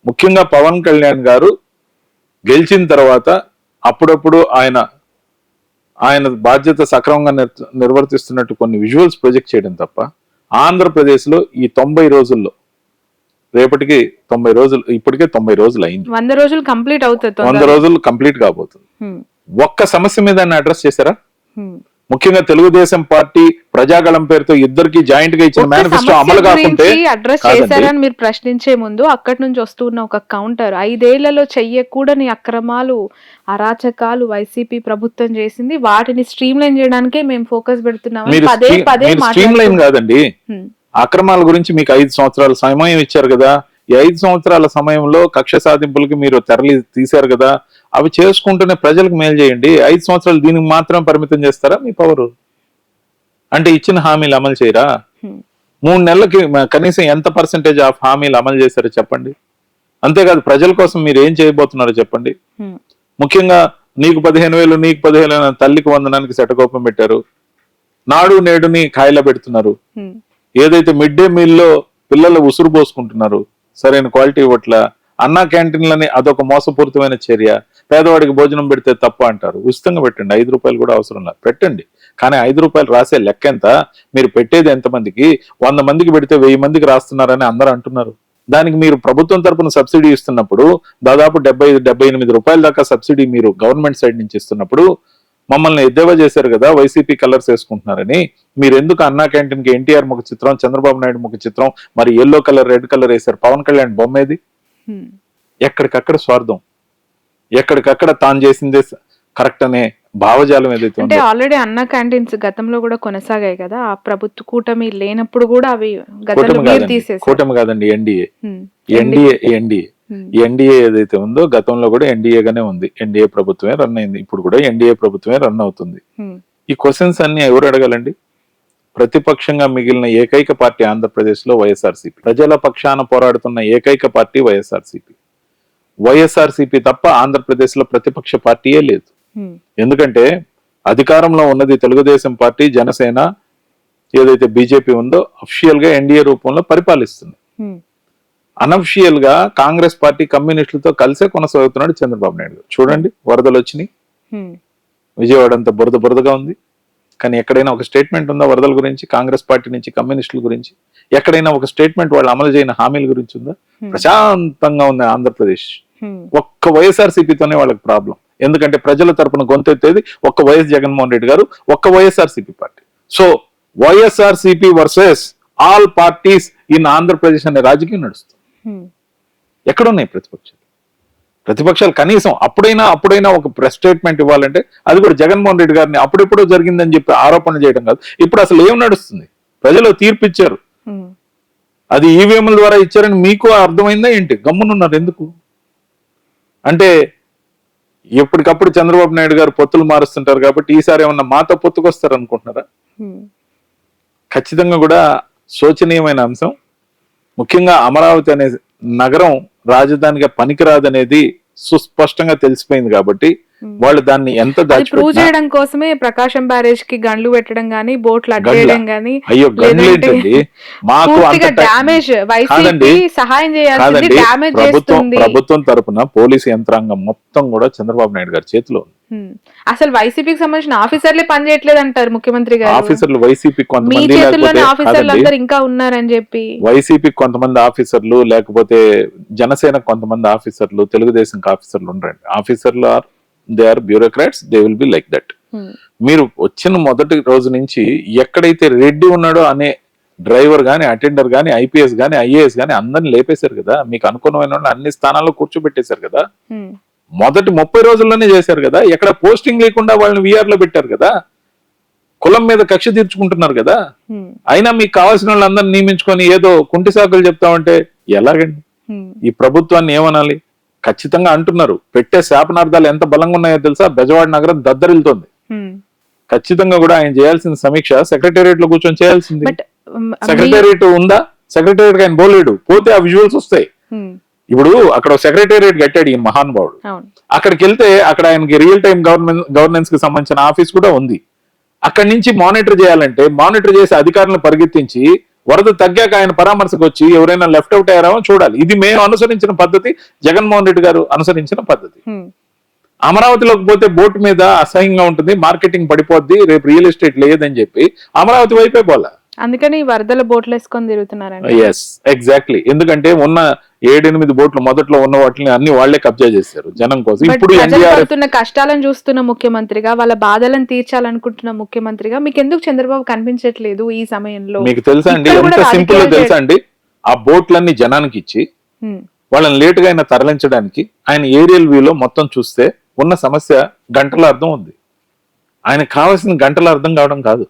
ముఖ్యంగా పవన్ కళ్యాణ్ గారు గెలిచిన తర్వాత అప్పుడప్పుడు ఆయన బాధ్యత సక్రమంగా నిర్వర్తిస్తున్నట్టు కొన్ని విజువల్స్ ప్రొజెక్ట్ చేయడం తప్ప, ఆంధ్రప్రదేశ్ లో ఈ 90 రోజుల్లో, రేపటికి 90 రోజులు, ఇప్పటికే 90 రోజులు అయింది. 100 రోజులు కంప్లీట్ అవుతుంది. 100 రోజులు కంప్లీట్ కాబోతుంది. ఒక్క సమస్య మీద ఆయన అడ్రస్ చేశారా? ముఖ్యంగా తెలుగుదేశం పార్టీ ప్రజాగళం పేరుతో ఇద్దరికి జాయింట్ గా ఇచ్చిన మేనిఫెస్టో అమలు కాకుంటే అడ్రస్ చేశారని మీరు ప్రశ్నించే ముందు అక్కడి నుంచి వస్తున్న ఒక కౌంటర్, 5 ఏళ్లలో చెయ్యకూడని అక్రమాలు, అరాచకాలు వైసీపీ ప్రభుత్వం చేసింది, వాటిని స్ట్రీమ్ లైన్ చేయడానికే మేము ఫోకస్ పెడుతున్నాం. స్ట్రీమ్ లైన్ కాదండి, అక్రమాల గురించి మీకు 5 సంవత్సరాల సమయం ఇచ్చారు కదా. ఈ 5 సంవత్సరాల సమయంలో కక్ష సాధింపులకి మీరు తెరలి తీశారు కదా, అవి చేసుకుంటూనే ప్రజలకు మేలు చేయండి. 5 సంవత్సరాలు దీనికి మాత్రం పరిమితం చేస్తారా మీ పవరు? అంటే ఇచ్చిన హామీలు అమలు చేయరా? 3 నెలలకి కనీసం ఎంత పర్సెంటేజ్ ఆఫ్ హామీలు అమలు చేశారో చెప్పండి. అంతేకాదు ప్రజల కోసం మీరు ఏం చేయబోతున్నారో చెప్పండి. ముఖ్యంగా నీకు 15,000 నీకు 15,000 తల్లికి వందనానికి శటకోపం పెట్టారు. నాడు నేడుని కాయలా పెడుతున్నారు. ఏదైతే మిడ్ డే మీల్ లో పిల్లలు ఉసురు పోసుకుంటున్నారు, సరైన క్వాలిటీ ఇవ్వట్ల. అన్నా క్యాంటీన్లని అదొక మోసపూరితమైన చర్య. పేదవాడికి భోజనం పెడితే తప్ప అంటారు. ఉచితంగా పెట్టండి, 5 రూపాయలు కూడా అవసరం లేదు, పెట్టండి. కానీ 5 రూపాయలు రాసే లెక్క ఎంత? మీరు పెట్టేది ఎంతమందికి? 100 మందికి పెడితే 1000 మందికి రాస్తున్నారని అందరూ అంటున్నారు. దానికి మీరు ప్రభుత్వం తరపున సబ్సిడీ ఇస్తున్నప్పుడు దాదాపు 75-78 రూపాయల దాకా సబ్సిడీ మీరు గవర్నమెంట్ సైడ్ నుంచి ఇస్తున్నప్పుడు మమ్మల్ని ఎద్దేవా చేశారు కదా వైసీపీ కలర్స్ వేసుకుంటున్నారని. మీరు ఎందుకు అన్నా క్యాంటీన్ కి ఎన్టీఆర్ ముఖ చిత్రం, చంద్రబాబు నాయుడు ముఖ చిత్రం, మరి ఎల్లో కలర్, రెడ్ కలర్ వేశారు? పవన్ కళ్యాణ్ బొమ్మేది? ఎక్కడికక్కడ స్వార్థం, ఎక్కడికక్కడ తాను చేసిందే కరెక్ట్ అనే భావజాలం ఏదైతే అంటే ఆల్రెడీ అన్న క్యాంటీన్స్ గతంలో కూడా కొనసాగాయి కదా, ఆ ప్రభుత్వ కూటమి లేనప్పుడు కూడా అవి కూటమి కాదండి, ఎన్డీఏ ఏదైతే ఉందో గతంలో కూడా ఎన్డీఏగానే ఉంది. ఎన్డీఏ ప్రభుత్వమే రన్ అయింది, ఇప్పుడు కూడా ఎన్డీఏ ప్రభుత్వమే రన్ అవుతుంది. ఈ క్వశ్చన్స్ అన్ని ఎవరు అడగాలండి? ప్రతిపక్షంగా మిగిలిన ఏకైక పార్టీ ఆంధ్రప్రదేశ్ లో వైఎస్ఆర్సీపీ. ప్రజల పక్షాన పోరాడుతున్న ఏకైక పార్టీ వైఎస్ఆర్సీపీ తప్ప ఆంధ్రప్రదేశ్ లో ప్రతిపక్ష పార్టీయే లేదు. ఎందుకంటే అధికారంలో ఉన్నది తెలుగుదేశం పార్టీ, జనసేన, ఏదైతే బీజేపీ ఉందో అఫిషియల్ గా ఎన్డీఏ రూపంలో పరిపాలిస్తుంది. అనఫిషియల్ గా కాంగ్రెస్ పార్టీ కమ్యూనిస్టులతో కలిసే కొనసాగుతున్నాడు చంద్రబాబు నాయుడు గారు. చూడండి, వరదలు వచ్చినాయి, విజయవాడ అంతా బురదగా ఉంది. కానీ ఎక్కడైనా ఒక స్టేట్మెంట్ ఉందా వరదల గురించి, కాంగ్రెస్ పార్టీ నుంచి, కమ్యూనిస్టుల గురించి? ఎక్కడైనా ఒక స్టేట్మెంట్ వాళ్ళు అమలు చేయని హామీల గురించి ఉందా? ప్రశాంతంగా ఉంది ఆంధ్రప్రదేశ్. ఒక్క వైఎస్ఆర్సీపీతోనే వాళ్ళకి ప్రాబ్లం. ఎందుకంటే ప్రజల తరపున గొంతెత్తేది ఒక్క వైఎస్ జగన్మోహన్ రెడ్డి గారు, ఒక్క YSRCP party. So YSRCP versus all parties in Andhra Pradesh అనే రాజకీయం నడుస్తుంది. ఎక్కడున్నాయి ప్రతిపక్షాలు? ప్రతిపక్షాలు కనీసం అప్పుడైనా ఒక ప్రెస్ స్టేట్మెంట్ ఇవ్వాలంటే అది కూడా జగన్మోహన్ రెడ్డి గారిని అప్పుడెప్పుడో జరిగిందని చెప్పి ఆరోపణ చేయడం కాదు. ఇప్పుడు అసలు ఏం నడుస్తుంది? ప్రజలు తీర్పు ఇచ్చారు, అది ఈవీఎంల ద్వారా ఇచ్చారని మీకు అర్థమైందా ఏంటి? గమ్మునున్నారు ఎందుకు? అంటే ఎప్పటికప్పుడు చంద్రబాబు నాయుడు గారు పొత్తులు మారుస్తుంటారు కాబట్టి ఈసారి ఏమన్నా మాతో పొత్తుకొస్తారు అనుకుంటున్నారా? ఖచ్చితంగా కూడా శోచనీయమైన అంశం. ముఖ్యంగా అమరావతి అనే నగరం రాజధానిగా పనికిరాదనేది సుస్పష్టంగా తెలిసిపోయింది కాబట్టి వాళ్ళు దాన్ని ఎంత ప్రూవ్ చేయడం కోసమే ప్రకాశం బ్యారేజ్ కి గండ్లు పెట్టడం గానీ, బోట్లు అడ్డేయడం గానీ, అయ్యో గండ్లు ఏంటండి, మాకు డ్యామేజ్ వైసీపీ సహాయం చేయాల్సింది డ్యామేజ్ చేస్తుంది. ప్రభుత్వం తరపున పోలీసు యంత్రాంగం మొత్తం కూడా చంద్రబాబు నాయుడు గారి చేతిలో ఉంది. అసలు వైసీపీకి సంబంధించిన ఆఫీసర్లే పనిచేయట్లేదు అంటారు ముఖ్యమంత్రి గారు. ఆఫీసర్లు వైసీపీ కొంతమంది, ఆఫీసర్లు ఇంకా ఉన్నారని చెప్పి వైసీపీ కొంతమంది ఆఫీసర్లు, లేకపోతే జనసేన కొంతమంది ఆఫీసర్లు, తెలుగుదేశం ఆఫీసర్లు ఉండరండి. ఆఫీసర్లు are they are bureaucrats, they will be like that. మీరు వచ్చిన మొదటి రోజు నుంచి ఎక్కడైతే రెడ్డి ఉన్నాడో అనే డ్రైవర్ గాని, అటెండర్ గాని, ఐపీఎస్ గాని, ఐఏఎస్ గాని అందరిని లేపేశారు కదా. మీకు అనుకూలమైన అన్ని స్థానాల్లో కూర్చోబెట్టేశారు కదా. మొదటి 30 రోజుల్లోనే చేశారు కదా. ఎక్కడ పోస్టింగ్ లేకుండా వాళ్ళని వీఆర్ లో పెట్టారు కదా. కులం మీద కక్ష తీర్చుకుంటున్నారు కదా. అయినా మీకు కావాల్సిన వాళ్ళందరినీ నియమించుకొని ఏదో కుంటి సాకులు చెప్తామంటే ఎలాగండి? ఈ ప్రభుత్వాన్ని ఏమనాలి? ఖచ్చితంగా అంటున్నారు, పెట్టే శాపనార్థాలు ఎంత బలంగా ఉన్నాయో తెలుసా? బెజవాడ నగరం దద్దరిల్తోంది. ఖచ్చితంగా కూడా ఆయన చేయాల్సిన సమీక్ష సెక్రటేరియట్ లో కూర్చొని చేయాల్సింది. సెక్రటేరియట్ ఉందా? సెక్రటేరియట్ ఆయన పోలేడు, పోతే ఆ విజువల్స్ వస్తాయి. ఇప్పుడు అక్కడ సెక్రటేరియట్ కట్టాడు ఈ మహానుభావుడు. అక్కడికి వెళ్తే అక్కడ ఆయనకి రియల్ టైం గవర్నెన్స్ కి సంబంధించిన ఆఫీస్ కూడా ఉంది. అక్కడి నుంచి మానిటర్ చేయాలంటే మానిటర్ చేసి అధికారులను పరిగెత్తించి వరద తగ్గాక ఆయన పరామర్శకు వచ్చి ఎవరైనా లెఫ్ట్ అవుట్ అయ్యారో చూడాలి. ఇది మేము అనుసరించిన పద్ధతి, జగన్మోహన్ రెడ్డి గారు అనుసరించిన పద్ధతి. అమరావతిలోకి పోతే బోట్ మీద అసహ్యంగా ఉంటుంది, మార్కెటింగ్ పడిపోద్ది, రేపు రియల్ ఎస్టేట్ లేదని చెప్పి అమరావతి వైపే పోలా. అందుకని వరదల బోట్లు వేసుకొని తిరుగుతున్నారు. Yes exactly. ఎందుకంటే ఉన్న 7-8 బోట్లు మొదట్లో ఉన్న వాటిని అన్ని వాళ్లే కబ్జా చేశారు జనం కోసం. ఇప్పుడు పడుతున్న కష్టాలను చూస్తున్న ముఖ్యమంత్రిగా, వాళ్ళ బాధలను తీర్చాలనుకుంటున్న ముఖ్యమంత్రిగా మీకు ఎందుకు చంద్రబాబు కనిపించట్లేదు ఈ సమయంలో? మీకు తెలుసా అండి, ఎంత సింపుల్ తెలుసా అండి? ఆ బోట్లన్నీ జనానికి ఇచ్చి వాళ్ళని లేటుగా ఆయన తరలించడానికి ఆయన ఏరియల్ వ్యూలో మొత్తం చూస్తే ఉన్న సమస్య గంటల అర్థం ఉంది. ఆయనకు కావాల్సిన గంటల అర్థం కావడం కాదు.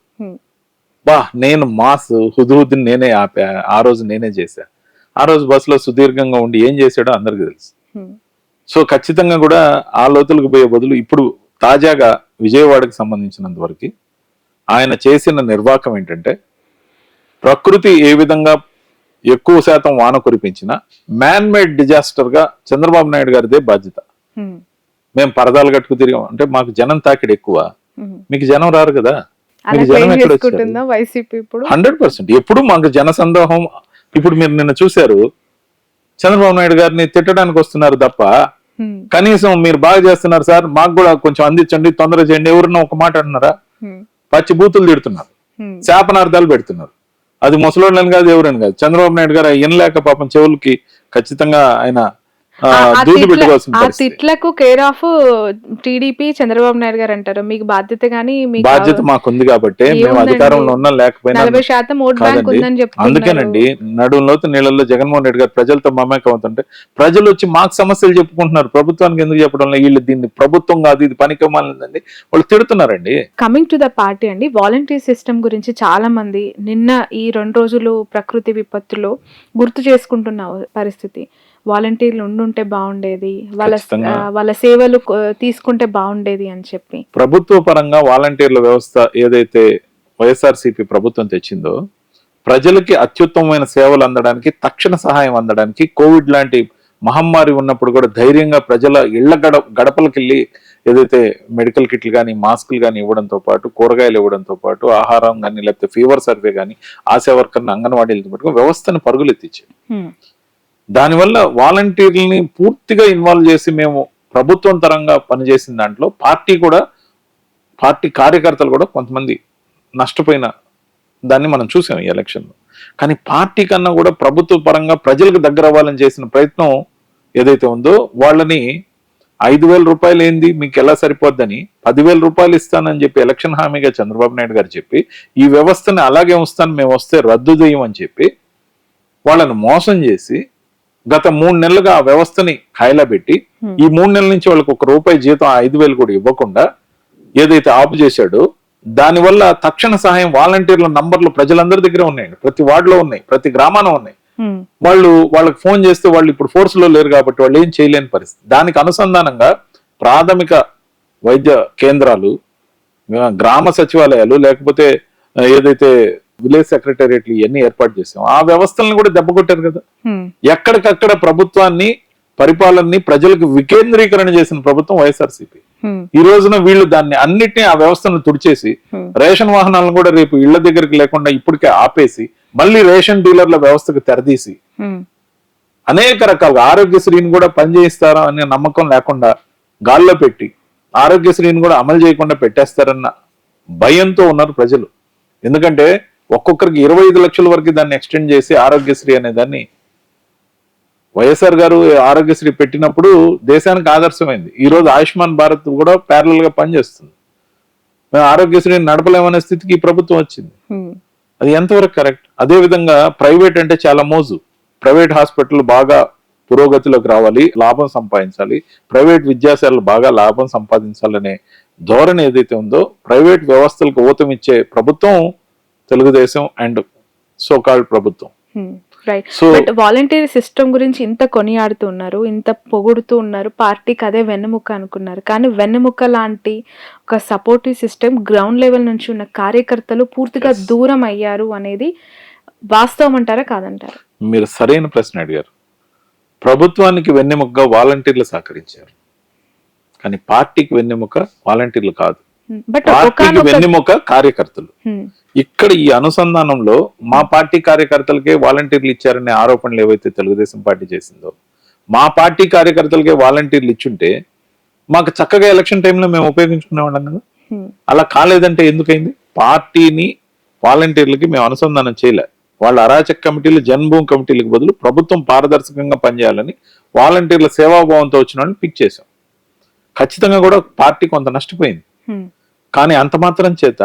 బా నేను మాస్ హుదుహుద్దుని నేనే ఆపా, ఆ రోజు నేనే చేశా. ఆ రోజు బస్సులో సుదీర్ఘంగా ఉండి ఏం చేశాడో అందరికి తెలుసు. సో ఖచ్చితంగా కూడా ఆ లోతులకు పోయే బదులు ఇప్పుడు తాజాగా విజయవాడకు సంబంధించినంత వరకు ఆయన చేసిన నిర్వాకం ఏంటంటే, ప్రకృతి ఏ విధంగా ఎక్కువ శాతం వాన కురిపించిన మ్యాన్ మేడ్ డిజాస్టర్ గా చంద్రబాబు నాయుడు గారిదే బాధ్యత. మేము పరదాలు కట్టుకు తిరిగాం అంటే మాకు జనం తాకిడి ఎక్కువ, మీకు జనం రారు కదా. మీకు జనం ఎక్కడ వచ్చారు? 100%. ఎప్పుడు మాకు జన సందోహం. ఇప్పుడు మీరు నిన్న చూశారు, చంద్రబాబు నాయుడు గారిని తిట్టడానికి వస్తున్నారు తప్ప కనీసం మీరు బాగా చేస్తున్నారు సార్, మాకు కూడా కొంచెం అందించండి, తొందర చేయండి, ఎవరన్నా ఒక మాట అంటున్నారా? పచ్చి బూతులు తిడుతున్నారు, శాపనార్థాలు పెడుతున్నారు. అది ముసలోళ్ళని కాదు, ఎవరని కాదు. చంద్రబాబు నాయుడు గారు వినలేక పాపం చెవులకి ఖచ్చితంగా ఆయన తిట్లకు care of TDP Chandrababu Naidu garu అంటారు. మీకు బాధ్యత గానీ బాధ్యత మాకుంది కాబట్టి మేము అధికారంలో ఉన్నా లేకపోయినా 40% ఓట్ బ్యాంక్ ఉందని చెప్తున్నారు. అందుకేనండి నడుంలోతు నీళ్ళల్లో జగన్మోహన్ రెడ్డి గారు ప్రజలతో మమేకం అవుతుంటే ప్రజలు వచ్చి మాకు సమస్యలు చెప్పుకుంటున్నారు. ప్రభుత్వానికి ఎందుకు చెప్పడం? వీళ్ళు దీన్ని ప్రభుత్వం కాదు, ఇది పనికిమాలిందండి, వాళ్ళు తిడుతున్నారండి. కమింగ్ టు ద పార్టీ అండి, వాలంటీర్ సిస్టమ్ గురించి చాలా మంది నిన్న ఈ 2 రోజులు ప్రకృతి విపత్తులో గుర్తు చేసుకుంటున్న పరిస్థితి. వాలంటీర్లు ఉండుంటే బాగుండేది, వాళ్ళ సేవలు తీసుకుంటే బాగుండేది అని చెప్పి ప్రభుత్వ పరంగా వాలంటీర్ల వ్యవస్థ ఏదైతే వైఎస్ఆర్సీపీ ప్రభుత్వం తెచ్చిందో, ప్రజలకి అత్యుత్తమమైన సేవలు అందడానికి, తక్షణ సహాయం అందడానికి, కోవిడ్ లాంటి మహమ్మారి ఉన్నప్పుడు కూడా ధైర్యంగా ప్రజల ఇళ్ల గడపలకి వెళ్ళి ఏదైతే మెడికల్ కిట్లు కానీ, మాస్కులు కానీ ఇవ్వడంతో పాటు, కూరగాయలు ఇవ్వడంతో పాటు, ఆహారం కానీ, లేకపోతే ఫీవర్ సర్వే కానీ, ఆశా వర్కర్ని, అంగన్వాడీలతో పాటు వ్యవస్థను పరుగులెత్తించారు. దానివల్ల వాలంటీర్లని పూర్తిగా ఇన్వాల్వ్ చేసి మేము ప్రభుత్వం తరంగా పనిచేసిన దాంట్లో పార్టీ కార్యకర్తలు కూడా కొంతమంది నష్టపోయిన దాన్ని మనం చూసాం ఈ ఎలక్షన్లో. కానీ పార్టీ కన్నా కూడా ప్రభుత్వ పరంగా ప్రజలకు దగ్గర అవ్వాలని చేసిన ప్రయత్నం ఏదైతే ఉందో, వాళ్ళని 5,000 రూపాయలు ఏంది మీకు ఎలా సరిపోద్దని 10,000 రూపాయలు ఇస్తానని చెప్పి ఎలక్షన్ హామీగా చంద్రబాబు నాయుడు గారు చెప్పి, ఈ వ్యవస్థని అలాగే ఉంచుతాను మేము వస్తే రద్దు చేయమని చెప్పి వాళ్ళని మోసం చేసి గత 3 నెలలుగా ఆ వ్యవస్థని ఖాయిలా పెట్టి, ఈ 3 నెలల నుంచి వాళ్ళకి ₹1 జీతం 5,000 కూడా ఇవ్వకుండా ఏదైతే ఆపు చేశాడో, దానివల్ల తక్షణ సహాయం వాలంటీర్ల నంబర్లు ప్రజలందరి దగ్గర ఉన్నాయండి. ప్రతి వార్డులో ఉన్నాయి, ప్రతి గ్రామాన ఉన్నాయి. వాళ్ళకి ఫోన్ చేస్తే వాళ్ళు ఇప్పుడు ఫోర్స్ లో లేరు కాబట్టి వాళ్ళు ఏం చేయలేని పరిస్థితి. దానికి అనుసంధానంగా ప్రాథమిక వైద్య కేంద్రాలు, గ్రామ సచివాలయాలు, లేకపోతే ఏదైతే విలేజ్ సెక్రటేరియట్లు ఇవన్నీ ఏర్పాటు చేసాం. ఆ వ్యవస్థలను కూడా దెబ్బ కొట్టారు కదా. ఎక్కడికక్కడ ప్రభుత్వాన్ని, పరిపాలనని ప్రజలకు వికేంద్రీకరణ చేసిన ప్రభుత్వం వైఎస్ఆర్సీపీ. ఈ రోజున వీళ్ళు దాన్ని అన్నిటినీ, ఆ వ్యవస్థను తుడిచేసి రేషన్ వాహనాలను కూడా రేపు ఇళ్ల దగ్గరికి లేకుండా ఇప్పటికే ఆపేసి మళ్ళీ రేషన్ డీలర్ల వ్యవస్థకు తెరదీసి అనేక రకాలుగా ఆరోగ్యశ్రీని కూడా పనిచేయిస్తారా అనే నమ్మకం లేకుండా గాల్లో పెట్టి ఆరోగ్యశ్రీని కూడా అమలు చేయకుండా పెట్టేస్తారన్న భయంతో ఉన్నారు ప్రజలు. ఎందుకంటే ఒక్కొక్కరికి 25 లక్షల వరకు దాన్ని ఎక్స్టెండ్ చేసి ఆరోగ్యశ్రీ అనే దాన్ని వైఎస్ఆర్ గారు ఆరోగ్యశ్రీ పెట్టినప్పుడు దేశానికి ఆదర్శమైంది. ఈ రోజు ఆయుష్మాన్ భారత్ కూడా ప్యారలల్ గా పనిచేస్తుంది. మేము ఆరోగ్యశ్రీని నడపలేమనే స్థితికి ఈ ప్రభుత్వం వచ్చింది. అది ఎంతవరకు కరెక్ట్? అదే విధంగా ప్రైవేట్ అంటే చాలా మోజు. ప్రైవేట్ హాస్పిటల్ బాగా పురోగతిలోకి రావాలి, లాభం సంపాదించాలి, ప్రైవేట్ విద్యాశాలలు బాగా లాభం సంపాదించాలనే ధోరణి ఏదైతే ఉందో, ప్రైవేట్ వ్యవస్థలకు ఊతమిచ్చే ప్రభుత్వం తెలుగుదేశం అండ్ సోకాల్డ్ ప్రభుత్వం. రైట్. బట్ వాలంటీర్ సిస్టమ్ గురించి ఇంత కొనియాడుతూ ఉన్నారు, ఇంత పొగుడుతూ ఉన్నారు, పార్టీకి అదే వెన్నెముక అనుకున్నారు. కానీ వెన్నెముక లాంటి ఒక సపోర్టివ్ సిస్టమ్ గ్రౌండ్ లెవెల్ నుంచి ఉన్న కార్యకర్తలు పూర్తిగా దూరం అయ్యారు అనేది వాస్తవం అంటారా కాదంటారా? మీరు సరైన ప్రశ్న అడిగారు. ప్రభుత్వానికి వెన్నెముకగా వాలంటీర్లు సహకరించారు, కానీ పార్టీకి వెన్నెముక వాలంటీర్లు కాదు. పార్టీకి వెన్నెముక కార్యకర్తలు. ఇక్కడ ఈ అనుసంధానంలో మా పార్టీ కార్యకర్తలకే వాలంటీర్లు ఇచ్చారనే ఆరోపణలు ఏవైతే తెలుగుదేశం పార్టీ చేసిందో, మా పార్టీ కార్యకర్తలకే వాలంటీర్లు ఇచ్చుంటే మాకు చక్కగా ఎలక్షన్ టైంలో మేము ఉపయోగించుకునేవాళ్ళం కదా. అలా కాలేదంటే ఎందుకైంది? పార్టీని వాలంటీర్లకి మేము అనుసంధానం చేయలే. వాళ్ళ అరాచక కమిటీలు, జన్మభూమి కమిటీలకు బదులు ప్రభుత్వం పారదర్శకంగా పనిచేయాలని వాలంటీర్ల సేవాభావంతో వచ్చిన వాళ్ళని పిక్ చేశాం. ఖచ్చితంగా కూడా పార్టీ కొంత నష్టపోయింది. కానీ అంత మాత్రం చేత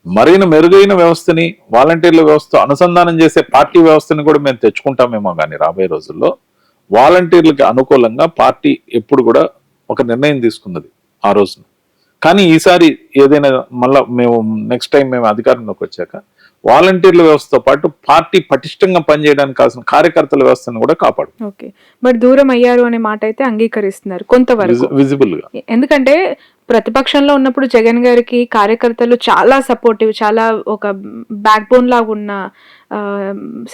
మరైన మెరుగైన వ్యవస్థని, వాలంటీర్ల వ్యవస్థ అనుసంధానం చేసే పార్టీ వ్యవస్థని కూడా మేము తెచ్చుకుంటామేమో. కానీ రాబోయే రోజుల్లో వాలంటీర్లకి అనుకూలంగా పార్టీ ఎప్పుడు కూడా ఒక నిర్ణయం తీసుకున్నది ఆ రోజున. కానీ ఈసారి ఏదైనా మళ్ళా మేము నెక్స్ట్ టైం మేము అధికారంలోకి వచ్చాక వాలంటీర్ల వ్యవస్థతో పాటు పార్టీ పటిష్టంగా పనిచేయడానికి కావాల్సిన కార్యకర్తల వ్యవస్థను కూడా కాపాడు. ఓకే, బట్ దూరం అయ్యారు అనే మాట అయితే అంగీకరిస్తున్నారు కొంతవరకు, విజిబుల్ గా. ఎందుకంటే ప్రతిపక్షంలో ఉన్నప్పుడు జగన్ గారికి కార్యకర్తలు చాలా సపోర్టివ్, చాలా ఒక బ్యాక్ బోన్ లాగా ఉన్న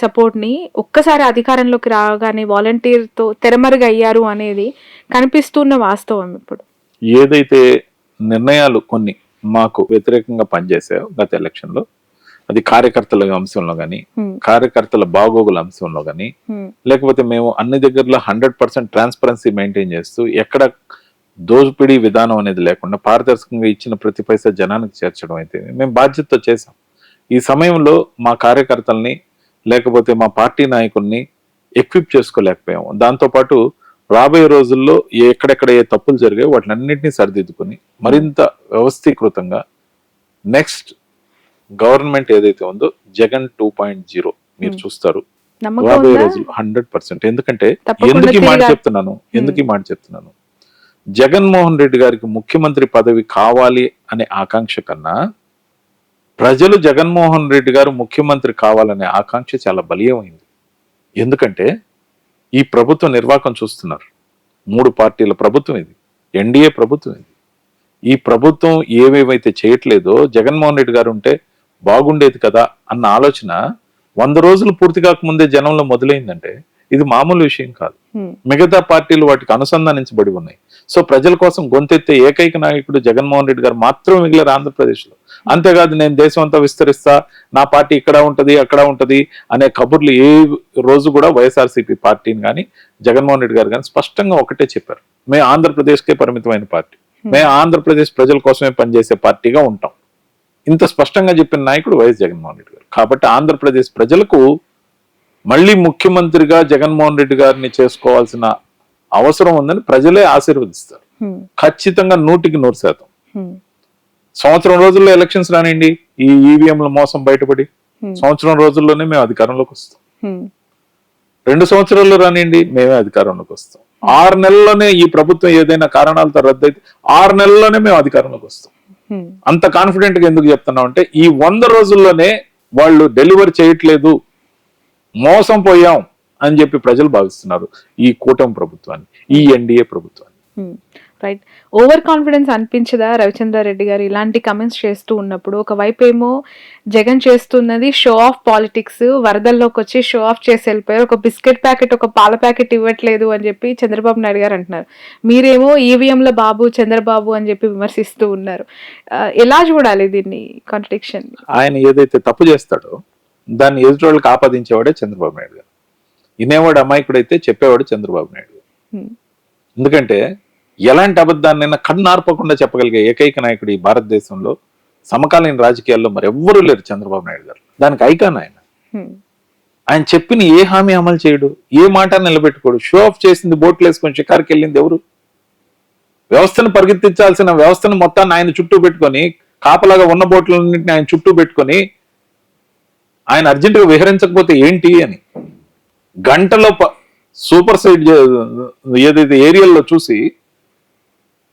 సపోర్ట్ ని ఒక్కసారి అధికారంలోకి రాగానే వాలంటీర్ తో తెరమరుగు అయ్యారు అనేది కనిపిస్తున్న వాస్తవం. ఇప్పుడు ఏదైతే నిర్ణయాలు కొన్ని మాకు వ్యతిరేకంగా పనిచేసాయో గత ఎలక్షన్ లో, అది కార్యకర్తల అంశంలో గానీ, కార్యకర్తల బాగోగుల అంశంలో గానీ, లేకపోతే మేము అన్ని దగ్గరలో 100% ట్రాన్స్పరెన్సీ మెయింటైన్ చేస్తూ ఎక్కడ దోపిడీ విధానం అనేది లేకుండా పారదర్శకంగా ఇచ్చిన ప్రతి పైసా జనానికి చేర్చడం అయితే మేము బాధ్యతతో చేసాం. ఈ సమయంలో మా కార్యకర్తల్ని లేకపోతే మా పార్టీ నాయకుల్ని ఎక్విప్ చేసుకోలేకపోయాము. దాంతోపాటు రాబోయే రోజుల్లో ఎక్కడెక్కడ ఏ తప్పులు జరిగాయో వాటినన్నింటినీ సరిదిద్దుకుని మరింత వ్యవస్థీకృతంగా నెక్స్ట్ గవర్నమెంట్ ఏదైతే ఉందో జగన్ 2.0 మీరు చూస్తారు రాబోయే రోజులు 100%. ఎందుకంటే ఎందుకు ఈ మాట చెప్తున్నాను, జగన్మోహన్ రెడ్డి గారికి ముఖ్యమంత్రి పదవి కావాలి అనే ఆకాంక్ష కన్నా ప్రజలు జగన్మోహన్ రెడ్డి గారు ముఖ్యమంత్రి కావాలనే ఆకాంక్ష చాలా బలీయమైంది. ఎందుకంటే ఈ ప్రభుత్వ నిర్వాహకం చూస్తున్నారు, 3 పార్టీల ప్రభుత్వం ఇది, ఎన్డీఏ ప్రభుత్వం ఇది. ఈ ప్రభుత్వం ఏవేవైతే చేయట్లేదో జగన్మోహన్ రెడ్డి గారు ఉంటే బాగుండేది కదా అన్న ఆలోచన 100 రోజులు పూర్తి కాకముందే జనంలో మొదలైందంటే ఇది మామూలు విషయం కాదు. మిగతా పార్టీలు వాటికి అనుసంధానించబడి ఉన్నాయి. సో ప్రజల కోసం గొంతెత్తే ఏకైక నాయకుడు జగన్మోహన్ రెడ్డి గారు మాత్రమే మిగిలారు ఆంధ్రప్రదేశ్ లో. అంతేకాదు నేను దేశం అంతా విస్తరిస్తా, నా పార్టీ ఇక్కడ ఉంటది అక్కడ ఉంటది అనే కబుర్లు ఏ రోజు కూడా వైఎస్ఆర్సీపీ పార్టీని కానీ జగన్మోహన్ రెడ్డి గారు కానీ స్పష్టంగా ఒకటే చెప్పారు, మేము ఆంధ్రప్రదేశ్కే పరిమితమైన పార్టీ, మేము ఆంధ్రప్రదేశ్ ప్రజల కోసమే పనిచేసే పార్టీగా ఉంటాం. ఇంత స్పష్టంగా చెప్పిన నాయకుడు వైఎస్ జగన్మోహన్ రెడ్డి గారు. కాబట్టి ఆంధ్రప్రదేశ్ ప్రజలకు మళ్ళీ ముఖ్యమంత్రిగా జగన్మోహన్ రెడ్డి గారిని చేసుకోవాల్సిన అవసరం ఉందని ప్రజలే ఆశీర్వదిస్తారు. ఖచ్చితంగా 100% సంవత్సరం రోజుల్లో ఎలక్షన్స్ రానివ్వండి, ఈ ఈవీఎంల మోసం బయటపడి సంవత్సరం రోజుల్లోనే మేము అధికారంలోకి వస్తాం. 2 సంవత్సరాల్లో రానివ్వండి, మేమే అధికారంలోకి వస్తాం. 6 నెలల్లోనే ఈ ప్రభుత్వం ఏదైనా కారణాలతో రద్దయితే 6 నెలల్లోనే మేము అధికారంలోకి వస్తాం. అంత కాన్ఫిడెంట్ గా ఎందుకు చెప్తున్నాం అంటే, ఈ 100 రోజుల్లోనే వాళ్ళు డెలివర్ చేయట్లేదు, మోసం పోయాం అని చెప్పి ప్రజలు భావిస్తున్నారు ఈ కూటమి ప్రభుత్వాన్ని, ఈ ఎన్డీఏ ప్రభుత్వాన్ని. రైట్. ఓవర్ కాన్ఫిడెన్స్ అనిపించదా రవిచంద్రారెడ్డి గారు ఇలాంటి కమెంట్స్ చేస్తూ ఉన్నప్పుడు? ఒకవైపు ఏమో జగన్ చేస్తున్నది షో ఆఫ్ పాలిటిక్స్, వరదల్లోకి వచ్చి షో ఆఫ్ చేసి వెళ్ళిపోయారు, ఒక బిస్కెట్ ప్యాకెట్ ఒక పాల ప్యాకెట్ ఇవ్వట్లేదు అని చెప్పి చంద్రబాబు నాయుడు గారు అంటున్నారు. మీరేమో ఈవీఎంల బాబు చంద్రబాబు అని చెప్పి విమర్శిస్తూ ఉన్నారు. ఎలా చూడాలి దీన్ని కాంట్రడిక్షన్? ఆయన ఏదైతే తప్పు చేస్తాడో దాన్ని ఎదుటోళ్ళకి ఆపాదించేవాడే చంద్రబాబు నాయుడు గారు. వినేవాడు అమాయకుడైతే చెప్పేవాడు చంద్రబాబు నాయుడు గారు. ఎందుకంటే ఎలాంటి అబద్ధాన్నైనా కన్నార్పకుండా చెప్పగలిగే ఏకైక నాయకుడు ఈ భారతదేశంలో సమకాలీన రాజకీయాల్లో మరెవ్వరూ లేరు చంద్రబాబు నాయుడు గారు. దానికి ఐకాన్ ఆయన. ఆయన చెప్పిన ఏ హామీ అమలు చేయడు, ఏ మాట నిలబెట్టుకోడు. షో ఆఫ్ చేసింది, బోట్లు వేసుకొని షికారుకి వెళ్ళింది ఎవరు? వ్యవస్థను పరిగెత్తించాల్సిన వ్యవస్థను మొత్తాన్ని ఆయన చుట్టూ పెట్టుకొని, కాపలాగా ఉన్న బోట్లన్నింటినీ ఆయన చుట్టూ పెట్టుకొని ఆయన అర్జెంటుగా విహరించకపోతే ఏంటి అని గంటలో సూపర్ సైడ్ ఏదైతే ఏరియాల్లో చూసి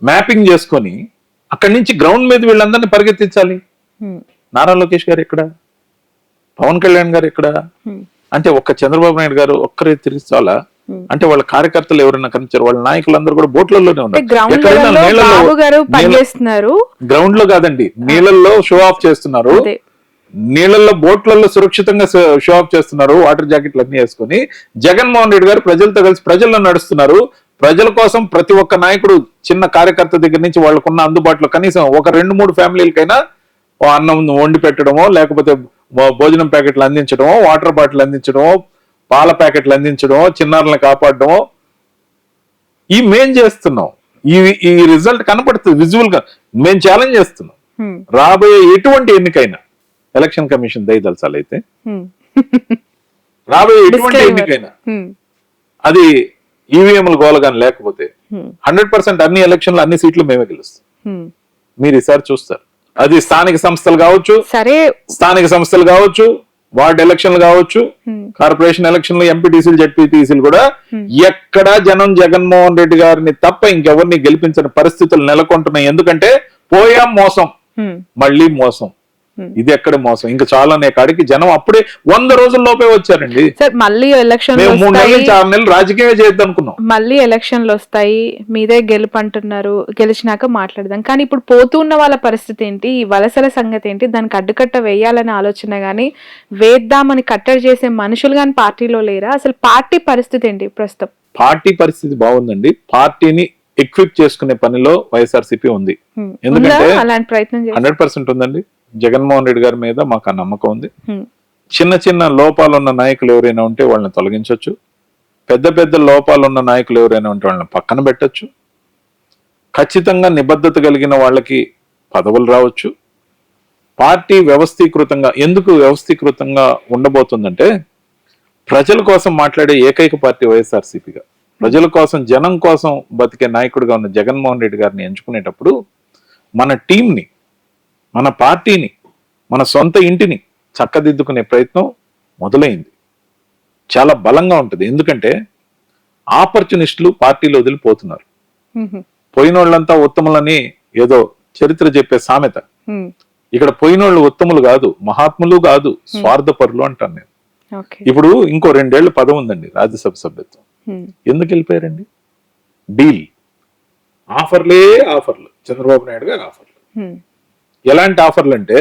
మ్యాపింగ్ చేసుకొని అక్కడి నుంచి గ్రౌండ్ మీద వీళ్ళందరినీ పరిగెత్తించాలి. నారా లోకేష్ గారు ఎక్కడ, పవన్ కళ్యాణ్ గారు ఎక్కడ? అంటే ఒక్క చంద్రబాబు నాయుడు గారు ఒక్కరే తిరిగి చాలా అంటే వాళ్ళ కార్యకర్తలు ఎవరైనా కనిపించారు? వాళ్ళ నాయకులందరూ కూడా బోట్లలోనే ఉన్నారు. గ్రౌండ్ లో కాదండి, నీళ్ళల్లో షో ఆఫ్ చేస్తున్నారు. నీళ్ళల్లో బోట్లలో సురక్షితంగా షో ఆఫ్ చేస్తున్నారు, వాటర్ జాకెట్లు అన్ని వేసుకొని. జగన్మోహన్ రెడ్డి గారు ప్రజలతో కలిసి ప్రజల్లో నడుస్తున్నారు. ప్రజల కోసం ప్రతి ఒక్క నాయకుడు చిన్న కార్యకర్త దగ్గర నుంచి వాళ్ళకున్న అందుబాటులో కనీసం ఒక 2-3 ఫ్యామిలీలకైనా అన్నం వండి పెట్టడమో, లేకపోతే భోజనం ప్యాకెట్లు అందించడమో, వాటర్ బాటిల్ అందించడమో, పాల ప్యాకెట్లు అందించడమో, చిన్నారులను కాపాడడమో ఈ మేం చేస్తున్నాం. ఈ రిజల్ట్ కనపడుతుంది విజువల్ గా. మేము ఛాలెంజ్ చేస్తున్నాం, రాబోయే ఎటువంటి ఎన్నికైనా ఎలక్షన్ కమిషన్ దయదలసాలి అయితే రాబోయే ఎటువంటి ఎన్నికైనా అది ఈవీఎంలు గోలగాని లేకపోతే 100% అన్ని ఎలక్షన్లు అన్ని సీట్లు మేమే గెలుస్తాం. మీరు ఈసారి చూస్తారు. అది స్థానిక సంస్థలు కావచ్చు, స్థానిక సంస్థలు కావచ్చు, వార్డ్ ఎలక్షన్లు కావచ్చు, కార్పొరేషన్ ఎలక్షన్లు, ఎంపీటీసీలు, జెడ్పీటీసీలు కూడా ఎక్కడా జనం జగన్మోహన్ రెడ్డి గారిని తప్ప ఇంకెవరిని గెలిపించని పరిస్థితులు నెలకొంటున్నాయి. ఎందుకంటే పోయాం, మోసం, మళ్ళీ మోసం. ఇది ఎక్కడ మోసం? ఇంకా చాలా కాడికి జనం అప్పుడే 100 రోజుల్లోపే వచ్చారండి. సార్ మళ్ళీ ఎలక్షన్ 3 నెలల నుంచి 6 నెలలు రాజకీయమే చేద్దాం అనుకున్నాం. మళ్ళీ ఎలక్షన్లు వస్తాయి, మీదే గెలుపు అంటున్నారు, గెలిచినాక మాట్లాడదాం. కానీ ఇప్పుడు పోతున్న వాళ్ళ పరిస్థితి ఏంటి, ఈ వలసల సంగతి ఏంటి? దానికి అడ్డుకట్ట వేయాలనే ఆలోచన గానీ, వేద్దామని కట్టడి చేసే మనుషులు గాని పార్టీలో లేరా? అసలు పార్టీ పరిస్థితి ఏంటి ప్రస్తుతం? పార్టీ పరిస్థితి బాగుందండి. పార్టీని ఎక్విప్ చేసుకునే పనిలో వైఎస్ఆర్సీపీ ఉంది. ఎందుకంటే అలాంటి ప్రయత్నం 100% ఉందండి. జగన్మోహన్ రెడ్డి గారి మీద మాకు ఆ నమ్మకం ఉంది. చిన్న చిన్న లోపాలు ఉన్న నాయకులు ఎవరైనా ఉంటే వాళ్ళని తొలగించవచ్చు. పెద్ద పెద్ద లోపాలు ఉన్న నాయకులు ఎవరైనా ఉంటే వాళ్ళని పక్కన పెట్టచ్చు. ఖచ్చితంగా నిబద్ధత కలిగిన వాళ్ళకి పదవులు రావచ్చు. పార్టీ వ్యవస్థీకృతంగా ఎందుకు వ్యవస్థీకృతంగా ఉండబోతుందంటే, ప్రజల కోసం మాట్లాడే ఏకైక పార్టీ వైఎస్ఆర్సీపీగా, ప్రజల కోసం జనం కోసం బతికే నాయకుడిగా ఉన్న జగన్మోహన్ రెడ్డి గారిని ఎంచుకునేటప్పుడు మన టీంని, మన పార్టీని, మన సొంత ఇంటిని చక్కదిద్దుకునే ప్రయత్నం మొదలైంది. చాలా బలంగా ఉంటుంది. ఎందుకంటే ఆపర్చునిస్టులు పార్టీలో వదిలిపోతున్నారు. పోయిన వాళ్ళంతా ఉత్తములని ఏదో చరిత్ర చెప్పే సామెత. ఇక్కడ పోయినోళ్ళు ఉత్తములు కాదు, మహాత్ములు కాదు, స్వార్థపరులు అంటాను నేను. ఇప్పుడు ఇంకో 2 ఏళ్ల పదవి ఉందండి రాజ్యసభ సభ్యత్వం. ఎందుకు వెళ్ళిపోయారండి? డీల్, ఆఫర్లే ఆఫర్లు, చంద్రబాబు నాయుడు గారు ఆఫర్లు. ఎలాంటి ఆఫర్లు అంటే,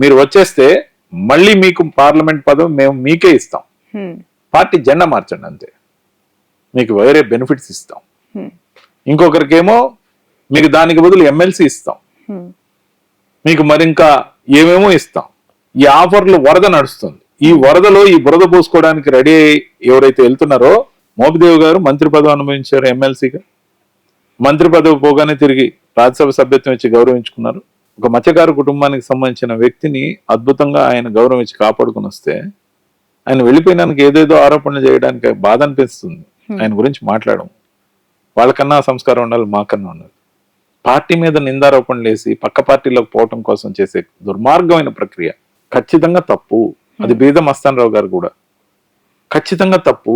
మీరు వచ్చేస్తే మళ్ళీ మీకు పార్లమెంట్ పదవి మేము మీకే ఇస్తాం, పార్టీ జెండా మార్చండి అంతే, మీకు వేరే బెనిఫిట్స్ ఇస్తాం. ఇంకొకరికేమో మీకు దానికి బదులు ఎమ్మెల్సీ ఇస్తాం, మీకు మరింకా ఏమేమో ఇస్తాం. ఈ ఆఫర్లు వరద నడుస్తుంది. ఈ వరదలో ఈ బురద పోసుకోవడానికి రెడీ ఎవరైతే వెళ్తున్నారో, మోపిదేవి గారు మంత్రి పదవి అనుభవించారు ఎమ్మెల్సీగా. మంత్రి పదవి పోగానే తిరిగి రాజ్యసభ సభ్యత్వం ఇచ్చి గౌరవించుకున్నారు. ఒక మత్స్యకారు కుటుంబానికి సంబంధించిన వ్యక్తిని అద్భుతంగా ఆయన గౌరవం ఇచ్చి కాపాడుకుని వస్తే ఆయన వెళ్ళిపోయినానికి ఏదేదో ఆరోపణలు చేయడానికి బాధ అనిపిస్తుంది. ఆయన గురించి మాట్లాడడం వాళ్ళకన్నా సంస్కారం ఉండాలి, మాకన్నా ఉండాలి. పార్టీ మీద నిందారోపణలు వేసి పక్క పార్టీలోకి పోవటం కోసం చేసే దుర్మార్గమైన ప్రక్రియ ఖచ్చితంగా తప్పు. అది బీద మస్తాన్ రావు గారు కూడా ఖచ్చితంగా తప్పు.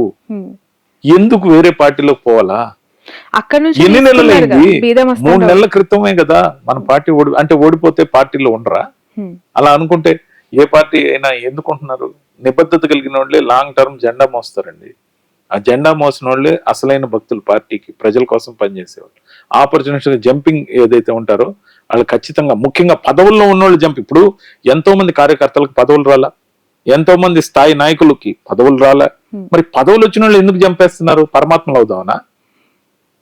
ఎందుకు వేరే పార్టీలోకి పోవాలా? అక్కడ నుంచి ఎన్ని నెలలైంది? బీద మస్తాన్ 3 నెలల క్రితమే కదా మన పార్టీ అంటే ఓడిపోతే పార్టీలో ఉండరా? అలా అనుకుంటే ఏ పార్టీ అయినా ఎందుకుంటున్నారు? నిబద్ధత కలిగిన వాళ్ళే లాంగ్ టర్మ్ జెండా మోస్తారండి. ఆ జెండా మోసిన వాళ్ళే అసలైన భక్తులు, పార్టీకి ప్రజల కోసం పనిచేసేవాళ్ళు. ఆపర్చునిటీ జంపింగ్ ఏదైతే ఉంటారో వాళ్ళు ఖచ్చితంగా, ముఖ్యంగా పదవుల్లో ఉన్నోళ్ళు జంప్. ఇప్పుడు ఎంతో మంది కార్యకర్తలకు పదవులు రాలా, ఎంతో మంది స్థాయి నాయకులకి పదవులు రాలా. మరి పదవులు వచ్చిన వాళ్ళు ఎందుకు చంపేస్తున్నారు? పరమాత్మలు అవుదామనా?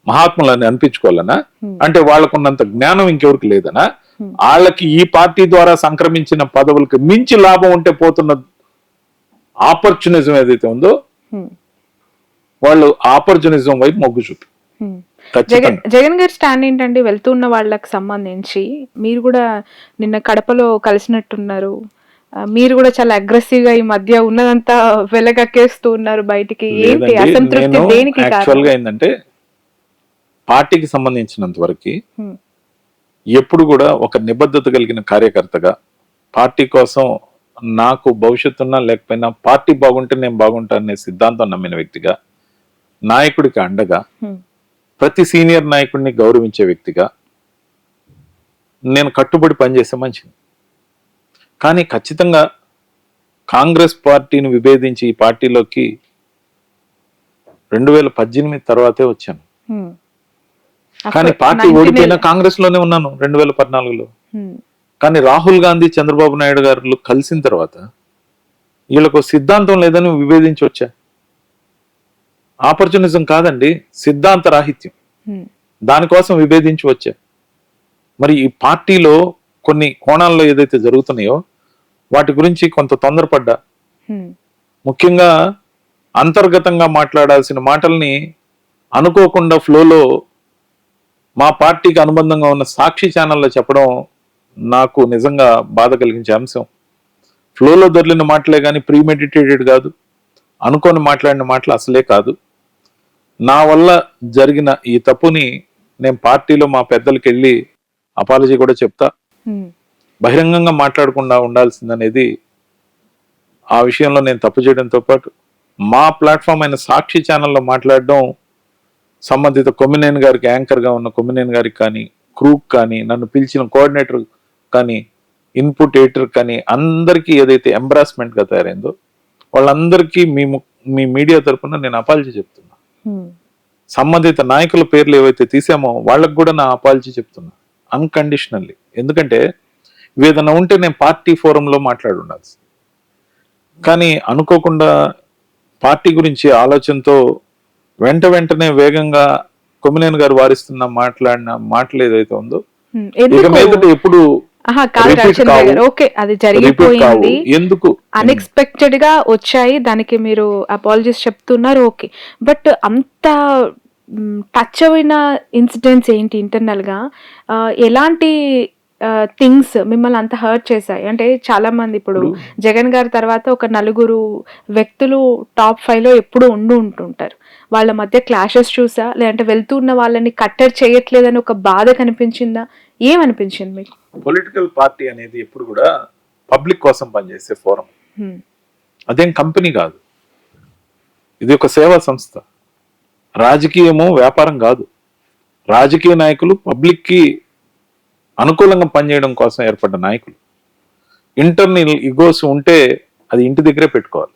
మహాత్ములని అనిపించుకోవాలనా? అంటే వాళ్ళకున్నంత జ్ఞానం ఇంకెవరికి లేదనా? వాళ్ళకి ఈ పార్టీ ద్వారా సంక్రమించిన పదవులకి మించి లాభం ఉంటే పోతున్న ఆపర్చునిజం ఏదైతే ఉందో వాళ్ళు ఆపర్చునిజం వైపు మొగ్గు చూపి. జగన్ గారి స్టాండ్ ఏంటండి వెళ్తున్న వాళ్ళకి సంబంధించి? మీరు కూడా నిన్న కడపలో కలిసినట్టున్నారు, మీరు కూడా చాలా అగ్రెసివ్ గా ఈ మధ్య ఉన్నదంతా వెలగక్కేస్తూ ఉన్నారు బయటికి. ఏంటి అసంతృప్తి? దేనికి? యాక్చువల్ గా ఏంటంటే పార్టీకి సంబంధించినంత వరకు ఎప్పుడు కూడా ఒక నిబద్ధత కలిగిన కార్యకర్తగా, పార్టీ కోసం నాకు భవిష్యత్తున్నా లేకపోయినా పార్టీ బాగుంటే నేను బాగుంటా అనే సిద్ధాంతం నమ్మిన వ్యక్తిగా, నాయకుడికి అండగా, ప్రతి సీనియర్ నాయకుడిని గౌరవించే వ్యక్తిగా నేను కట్టుబడి పనిచేసే మనిషిని. కానీ ఖచ్చితంగా కాంగ్రెస్ పార్టీని విభేదించి ఈ పార్టీలోకి 2018 తర్వాతే వచ్చాను. కానీ పార్టీ ఓడిపోయినా కాంగ్రెస్ లోనే ఉన్నాను 2014లో. కానీ రాహుల్ గాంధీ, చంద్రబాబు నాయుడు గారు కలిసిన తర్వాత వీళ్ళకు సిద్ధాంతం లేదని విభేదించి వచ్చా. ఆపర్చునిజం కాదండి, సిద్ధాంత రాహిత్యం. దానికోసం విభేదించి వచ్చా. మరి ఈ పార్టీలో కొన్ని కోణాల్లో ఏదైతే జరుగుతున్నాయో వాటి గురించి కొంత తొందరపడ్డా. ముఖ్యంగా అంతర్గతంగా మాట్లాడాల్సిన మాటల్ని అనుకోకుండా ఫ్లోలో మా పార్టీకి అనుబంధంగా ఉన్న సాక్షి ఛానల్లో చెప్పడం నాకు నిజంగా బాధ కలిగించే అంశం. ఫ్లోలో దొరికిన మాటలే కానీ ప్రీమెడిటేటెడ్ కాదు, అనుకోని మాట్లాడిన మాటలు అసలే కాదు. నా వల్ల జరిగిన ఈ తప్పుని నేను పార్టీలో మా పెద్దలకి వెళ్ళి అపాలజీ కూడా చెప్తా. బహిరంగంగా మాట్లాడకుండా ఉండాల్సిందనేది, ఆ విషయంలో నేను తప్పు చేయడంతో పాటు మా ప్లాట్ఫామ్ అయిన సాక్షి ఛానల్లో మాట్లాడడం సంబంధిత కొమ్మినేని గారికి, యాంకర్ గా ఉన్న కొమ్మినేని గారికి కానీ, క్రూక్ కానీ, నన్ను పిలిచిన కోఆర్డినేటర్ కానీ, ఇన్పుట్ ఎడిటర్ కానీ అందరికీ ఏదైతే ఎంబ్రాస్మెంట్ గా తయారైందో వాళ్ళందరికీ మీ మీడియా తరఫున నేను అపాలజీ చెప్తున్నా. సంబంధిత నాయకుల పేర్లు ఏవైతే తీసామో వాళ్ళకు కూడా నా అపాలజీ చెప్తున్నా అన్కండిషనల్లీ. ఎందుకంటే ఏదైనా ఉంటే నేను పార్టీ ఫోరంలో మాట్లాడుండాల్సి, కానీ అనుకోకుండా పార్టీ గురించి ఆలోచనతో వెంటనే వేగంగా కొమ్మినేని గారు వారిస్తున్న మాట్లాడిన మాటలు ఏదైతే ఉందో ఇక మీదట ఎప్పుడు అది జరిగిపోయింది, ఎందుకు అన్ఎక్స్పెక్టెడ్ గా వచ్చాయి, దానికి మీరు అపాలజీస్ చెప్తున్నారు. ఓకే, బట్ అంత టచ్ అయిన ఇన్సిడెంట్స్ ఏంటి ఇంటర్నల్ గా? ఎలాంటి థింగ్స్ మిమ్మల్ని అంత హర్ట్ చేశాయి? అంటే చాలా మంది ఇప్పుడు జగన్ గారి తర్వాత ఒక 4 వ్యక్తులు టాప్ 5 లో ఎప్పుడు ఉంటుంటారు. వాళ్ళ మధ్య క్లాషెస్ చూసా, లేదంటే వెళ్తున్న వాళ్ళని కట్టడి చేయట్లేదని ఒక బాధ కనిపించిందా? ఏమనిపించింది మీకు? పొలిటికల్ పార్టీ అనేది ఎప్పుడు కూడా పబ్లిక్ కోసం పనిచేసే ఫోరం, అదేం కంపెనీ కాదు. ఇది ఒక సేవా సంస్థ. రాజకీయము వ్యాపారం కాదు. రాజకీయ నాయకులు పబ్లిక్ కి అనుకూలంగా పనిచేయడం కోసం ఏర్పడ్డ నాయకులు. ఇంటర్నల్ ఇగోస్ ఉంటే అది ఇంటి దగ్గరే పెట్టుకోవాలి,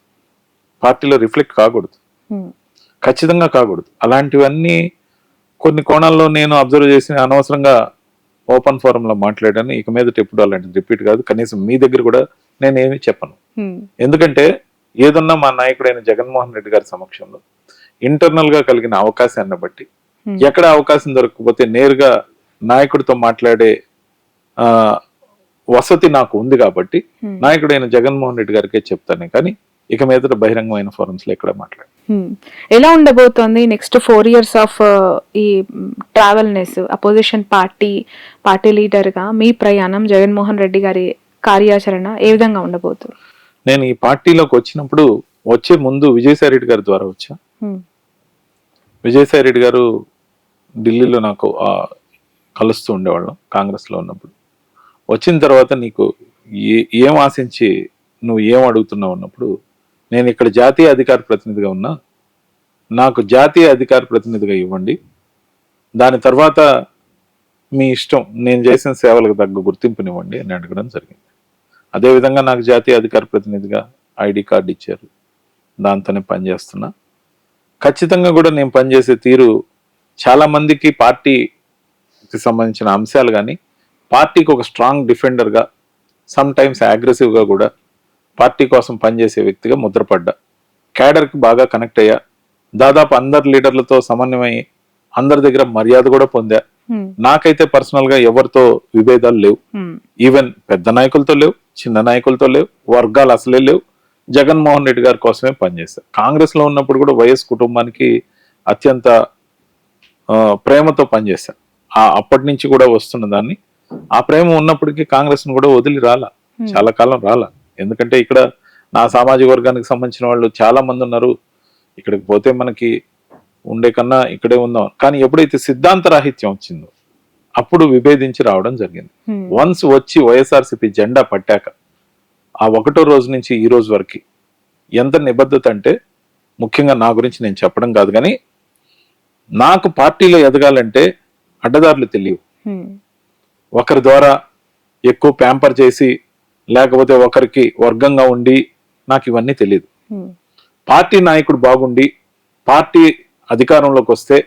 పార్టీలో రిఫ్లెక్ట్ కాకూడదు, ఖచ్చితంగా కాకూడదు. అలాంటివన్నీ కొన్ని కోణాల్లో నేను అబ్జర్వ్ చేసి అనవసరంగా ఓపెన్ ఫోరంలో మాట్లాడాను. ఇక మీదట ఎప్పుడు అలాంటిది రిపీట్ కాదు. కనీసం మీ దగ్గర కూడా నేనేమి చెప్పను. ఎందుకంటే ఏదన్నా మా నాయకుడైన జగన్మోహన్ రెడ్డి గారి సమక్షంలో ఇంటర్నల్ గా కలిగిన అవకాశాన్ని బట్టి, ఎక్కడ అవకాశం దొరకకపోతే నేరుగా నాయకుడితో మాట్లాడే వసతి నాకు ఉంది కాబట్టి నాయకుడైన జగన్మోహన్ రెడ్డి గారికే చెప్తాను. కానీ ఇక మీదట బహిరంగమైన ఫోరమ్స్ లో ఎక్కడ మాట్లాడు. ఎలా ఉండబోతోంది నెక్స్ట్ 4 years ఆఫ్ ఈ ట్రావెల్నెస్ అపోజిషన్ పార్టీ లీడర్గా మీ ప్రయాణం, జగన్మోహన్ రెడ్డి గారి కార్యాచరణ ఏ విధంగా ఉండబోతుంది? నేను ఈ పార్టీలోకి వచ్చినప్పుడు వచ్చే ముందు విజయసాయి రెడ్డి గారి ద్వారా వచ్చా. విజయసాయి రెడ్డి గారు ఢిల్లీలో నాకు కలుస్తూ ఉండేవాళ్ళం కాంగ్రెస్లో ఉన్నప్పుడు. వచ్చిన తర్వాత నీకు ఏం ఆశించి నువ్వు ఏం అడుగుతున్నావు అన్నప్పుడు, నేను ఇక్కడ జాతీయ అధికార ప్రతినిధిగా ఉన్నా, నాకు జాతీయ అధికార ప్రతినిధిగా ఇవ్వండి, దాని తర్వాత మీ ఇష్టం, నేను చేసిన సేవలకు తగ్గ గుర్తింపునివ్వండి అని అడగడం జరిగింది. అదేవిధంగా నాకు జాతీయ అధికార ప్రతినిధిగా ఐడి కార్డు ఇచ్చారు, దాంతోనే పనిచేస్తున్నా. ఖచ్చితంగా కూడా నేను పనిచేసే తీరు చాలా మందికి పార్టీకి సంబంధించిన అంశాలు కానీ, పార్టీకి ఒక స్ట్రాంగ్ డిఫెండర్గా, సమ్ టైమ్స్ అగ్రెసివ్గా కూడా పార్టీ కోసం పనిచేసే వ్యక్తిగా ముద్రపడ్డా. క్యాడర్కి బాగా కనెక్ట్ అయ్యా, దాదాపు అందరు లీడర్లతో సమన్వయం, అందరి దగ్గర మర్యాద కూడా పొందా. నాకైతే పర్సనల్ గా ఎవరితో విభేదాలు లేవు, ఈవెన్ పెద్ద నాయకులతో లేవు, చిన్న నాయకులతో లేవు, వర్గాలు అసలే లేవు. జగన్మోహన్ రెడ్డి గారి కోసమే పనిచేశా. కాంగ్రెస్ లో ఉన్నప్పుడు కూడా వైఎస్ కుటుంబానికి అత్యంత ప్రేమతో పనిచేశా. అప్పటి నుంచి కూడా వస్తున్న దాన్ని, ఆ ప్రేమ ఉన్నప్పటికీ కాంగ్రెస్ ను కూడా వదిలి రాలా, చాలా కాలం రాలా. ఎందుకంటే ఇక్కడ నా సామాజిక వర్గానికి సంబంధించిన వాళ్ళు చాలా మంది ఉన్నారు, ఇక్కడికి పోతే మనకి ఉండే కన్నా ఇక్కడే ఉందాం. కానీ ఎప్పుడైతే సిద్ధాంత రాహిత్యం వచ్చిందో అప్పుడు విభేదించి రావడం జరిగింది. వన్స్ వచ్చి వైఎస్ఆర్సీపీ జెండా పట్టాక ఆ 1వ రోజు నుంచి ఈ రోజు వరకు ఎంత నిబద్ధత అంటే, ముఖ్యంగా నా గురించి నేను చెప్పడం కాదు కానీ, నాకు పార్టీలో ఎదగాలంటే అడ్డదారులు తెలియవు. ఒకరి ద్వారా ఎక్కువ ప్యాంపర్ చేసి, లేకపోతే ఒకరికి వర్గంగా ఉండి నాకు ఇవన్నీ తెలియదు. పార్టీ నాయకుడు బాగుండి, పార్టీ అధికారంలోకి వస్తే,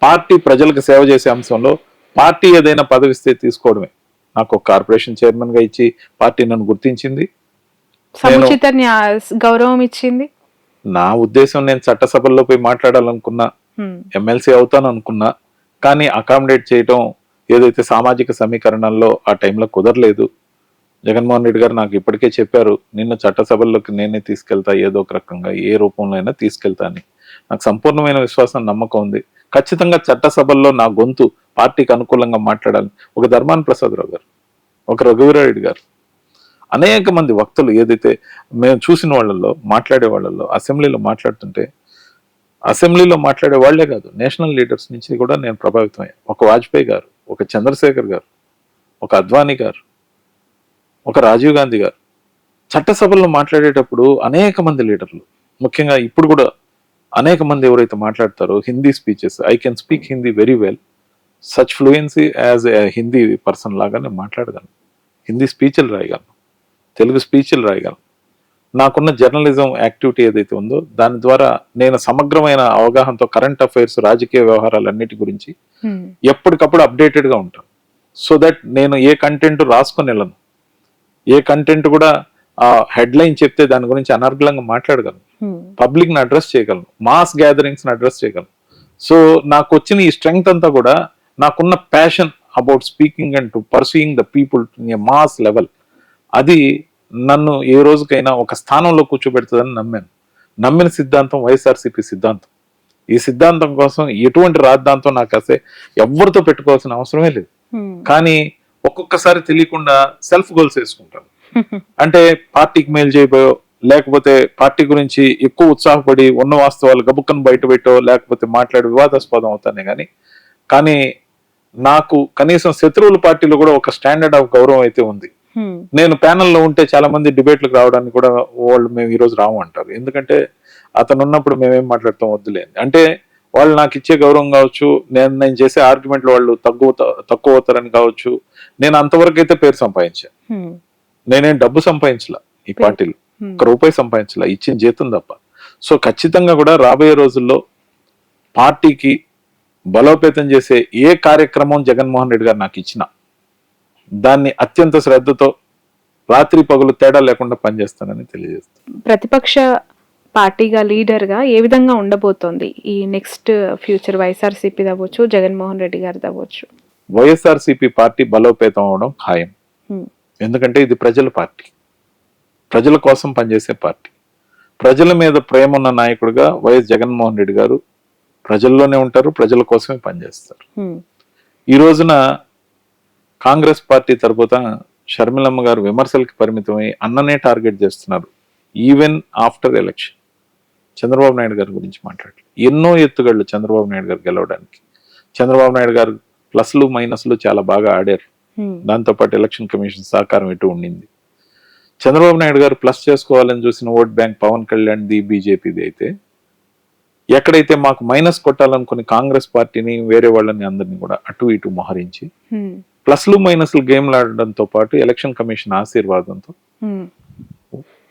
పార్టీ ప్రజలకు సేవ చేసే అంశంలో పార్టీ ఏదైనా పదవిస్తే తీసుకోవడమే. నాకు ఒక కార్పొరేషన్ చైర్మన్ గా ఇచ్చి పార్టీ నన్ను గుర్తించింది, సముచిత గౌరవం ఇచ్చింది. నా ఉద్దేశం, నేను చట్టసభల్లో పోయి మాట్లాడాలనుకున్నా, ఎమ్మెల్సీ అవుతాను అనుకున్నా, కానీ అకామిడేట్ చేయటం ఏదైతే సామాజిక సమీకరణల్లో ఆ టైంలో కుదరలేదు. జగన్మోహన్ రెడ్డి గారు నాకు ఇప్పటికే చెప్పారు, నిన్ను చట్టసభల్లోకి నేనే తీసుకెళ్తా, ఏదో ఒక రకంగా ఏ రూపంలో అయినా తీసుకెళ్తా అని. నాకు సంపూర్ణమైన విశ్వాసం, నమ్మకం ఉంది. ఖచ్చితంగా చట్టసభల్లో నా గొంతు పార్టీకి అనుకూలంగా మాట్లాడాలి. ఒక ధర్మాన ప్రసాదరావు గారు, ఒక రఘువీరారెడ్డి గారు, అనేక మంది వక్తలు ఏదైతే మేము చూసిన వాళ్ళల్లో, మాట్లాడే వాళ్ళల్లో, అసెంబ్లీలో మాట్లాడుతుంటే, అసెంబ్లీలో మాట్లాడే వాళ్లే కాదు, నేషనల్ లీడర్స్ నుంచి కూడా నేను ప్రభావితమయ్యా. ఒక వాజ్పేయి గారు, ఒక చంద్రశేఖర్ గారు, ఒక అద్వానీ గారు, ఒక రాజీవ్ గాంధీ గారు చట్టసభల్లో మాట్లాడేటప్పుడు అనేక మంది లీడర్లు, ముఖ్యంగా ఇప్పుడు కూడా అనేక మంది ఎవరైతే మాట్లాడతారో Hindi speeches, I can speak Hindi very well, such fluency as a Hindi person లాగా నేను మాట్లాడగలను, హిందీ స్పీచ్లు రాయగలను, తెలుగు స్పీచ్లు రాయగలను. నాకున్న జర్నలిజం యాక్టివిటీ ఏదైతే ఉందో దాని ద్వారా నేను సమగ్రమైన అవగాహనతో కరెంట్ అఫైర్స్, రాజకీయ వ్యవహారాలన్నిటి గురించి ఎప్పటికప్పుడు అప్డేటెడ్ గా ఉంటాను. సో దట్ నేను ఏ కంటెంట్ రాసుకొని వెళ్ళను, ఏ కంటెంట్ కూడా ఆ హెడ్లైన్ చెప్తే దాని గురించి అనర్గళంగా మాట్లాడగలను, పబ్లిక్ ని అడ్రస్ చేయగలను, మాస్ గ్యాదరింగ్స్ ని అడ్రస్ చేయగలను. సో నాకు వచ్చిన ఈ స్ట్రెంగ్త్ అంతా కూడా నాకున్న passion about speaking and to pursuing the people in a mass level, అది నన్ను ఏ రోజుకైనా ఒక స్థానంలో కూర్చోబెడుతుందని నమ్మిన సిద్ధాంతం వైఎస్ఆర్సీపీ సిద్ధాంతం. ఈ సిద్ధాంతం కోసం ఎటువంటి రాద్ధాంతం నాకు అసలు ఎవరితో పెట్టుకోవాల్సిన అవసరమే లేదు. కానీ ఒక్కొక్కసారి తెలియకుండా సెల్ఫ్ గోల్స్ వేసుకుంటాను. అంటే పార్టీకి మేలు చేయబోయో, లేకపోతే పార్టీ గురించి ఎక్కువ ఉత్సాహపడి ఉన్న వాస్తవాలు గబుక్కను బయట పెట్టో, లేకపోతే మాట్లాడి వివాదాస్పదం అవుతానే కానీ నాకు కనీసం శత్రువుల పార్టీలో కూడా ఒక స్టాండర్డ్ ఆఫ్ గౌరవం అయితే ఉంది. నేను ప్యానెల్లో ఉంటే చాలా మంది డిబేట్లకు రావడానికి కూడా వాళ్ళు మేము ఈ రోజు రాము అంటారు. ఎందుకంటే అతను ఉన్నప్పుడు మేమేం మాట్లాడతాం వద్దులే అంటే, వాళ్ళు నాకు ఇచ్చే గౌరవం కావచ్చు, నేను చేసే ఆర్గ్యుమెంట్లు వాళ్ళు తక్కువ అవుతారని కావచ్చు. నేను అంతవరకు అయితే పేరు సంపాదించా, నేనేం డబ్బు సంపాదించలా ఈ పార్టీలో, ₹1 సంపాదించలా, ఇచ్చిన జీతం తప్ప. సో ఖచ్చితంగా కూడా రాబోయే రోజుల్లో పార్టీకి బలోపేతం చేసే ఏ కార్యక్రమం జగన్మోహన్ రెడ్డి గారు నాకు ఇచ్చినా దాన్ని అత్యంత శ్రద్ధతో రాత్రి పగులు తేడా లేకుండా పనిచేస్తానని తెలియజేస్తాను. ప్రతిపక్ష పార్టీగా లీడర్ గా ఏ విధంగా ఉండబోతోంది ఈ నెక్స్ట్ ఫ్యూచర్? వైఎస్ఆర్సీపీ అవ్వచ్చు, జగన్మోహన్ రెడ్డి గారు అవ్వచ్చు. వైఎస్ఆర్సీపీ పార్టీ బలోపేతం అవడం ఖాయం. ఎందుకంటే ఇది ప్రజల పార్టీ, ప్రజల కోసం పనిచేసే పార్టీ. ప్రజల మీద ప్రేమ ఉన్న నాయకుడిగా వైఎస్ జగన్మోహన్ రెడ్డి గారు ప్రజల్లోనే ఉంటారు, ప్రజల కోసమే పనిచేస్తారు. ఈ రోజున కాంగ్రెస్ పార్టీ తరపున షర్మిలమ్మ గారు విమర్శలకి పరిమితమై అన్ననే టార్గెట్ చేస్తున్నారు. Even after election Chandrababu Naidu గారి గురించి మాట్లాడారు. ఎన్నో ఎత్తుగళ్ళు చంద్రబాబు నాయుడు గారు గెలవడానికి. చంద్రబాబు నాయుడు గారు ప్లస్లు మైనస్లు చాలా బాగా ఆడారు. దాంతోపాటు ఎలక్షన్ కమిషన్ సహకారం ఎటు ఉండింది. చంద్రబాబు నాయుడు గారు ప్లస్ చేసుకోవాలని చూసిన ఓట్ బ్యాంక్ పవన్ కళ్యాణ్ ది బీజేపీది అయితే, ఎక్కడైతే మాకు మైనస్ కొట్టాలనుకుని కాంగ్రెస్ పార్టీని వేరే వాళ్ళని అందరినీ కూడా అటు ఇటు మోహరించి ప్లస్లు మైనస్లు గేమ్లు ఆడడంతో పాటు ఎలక్షన్ కమిషన్ ఆశీర్వాదంతో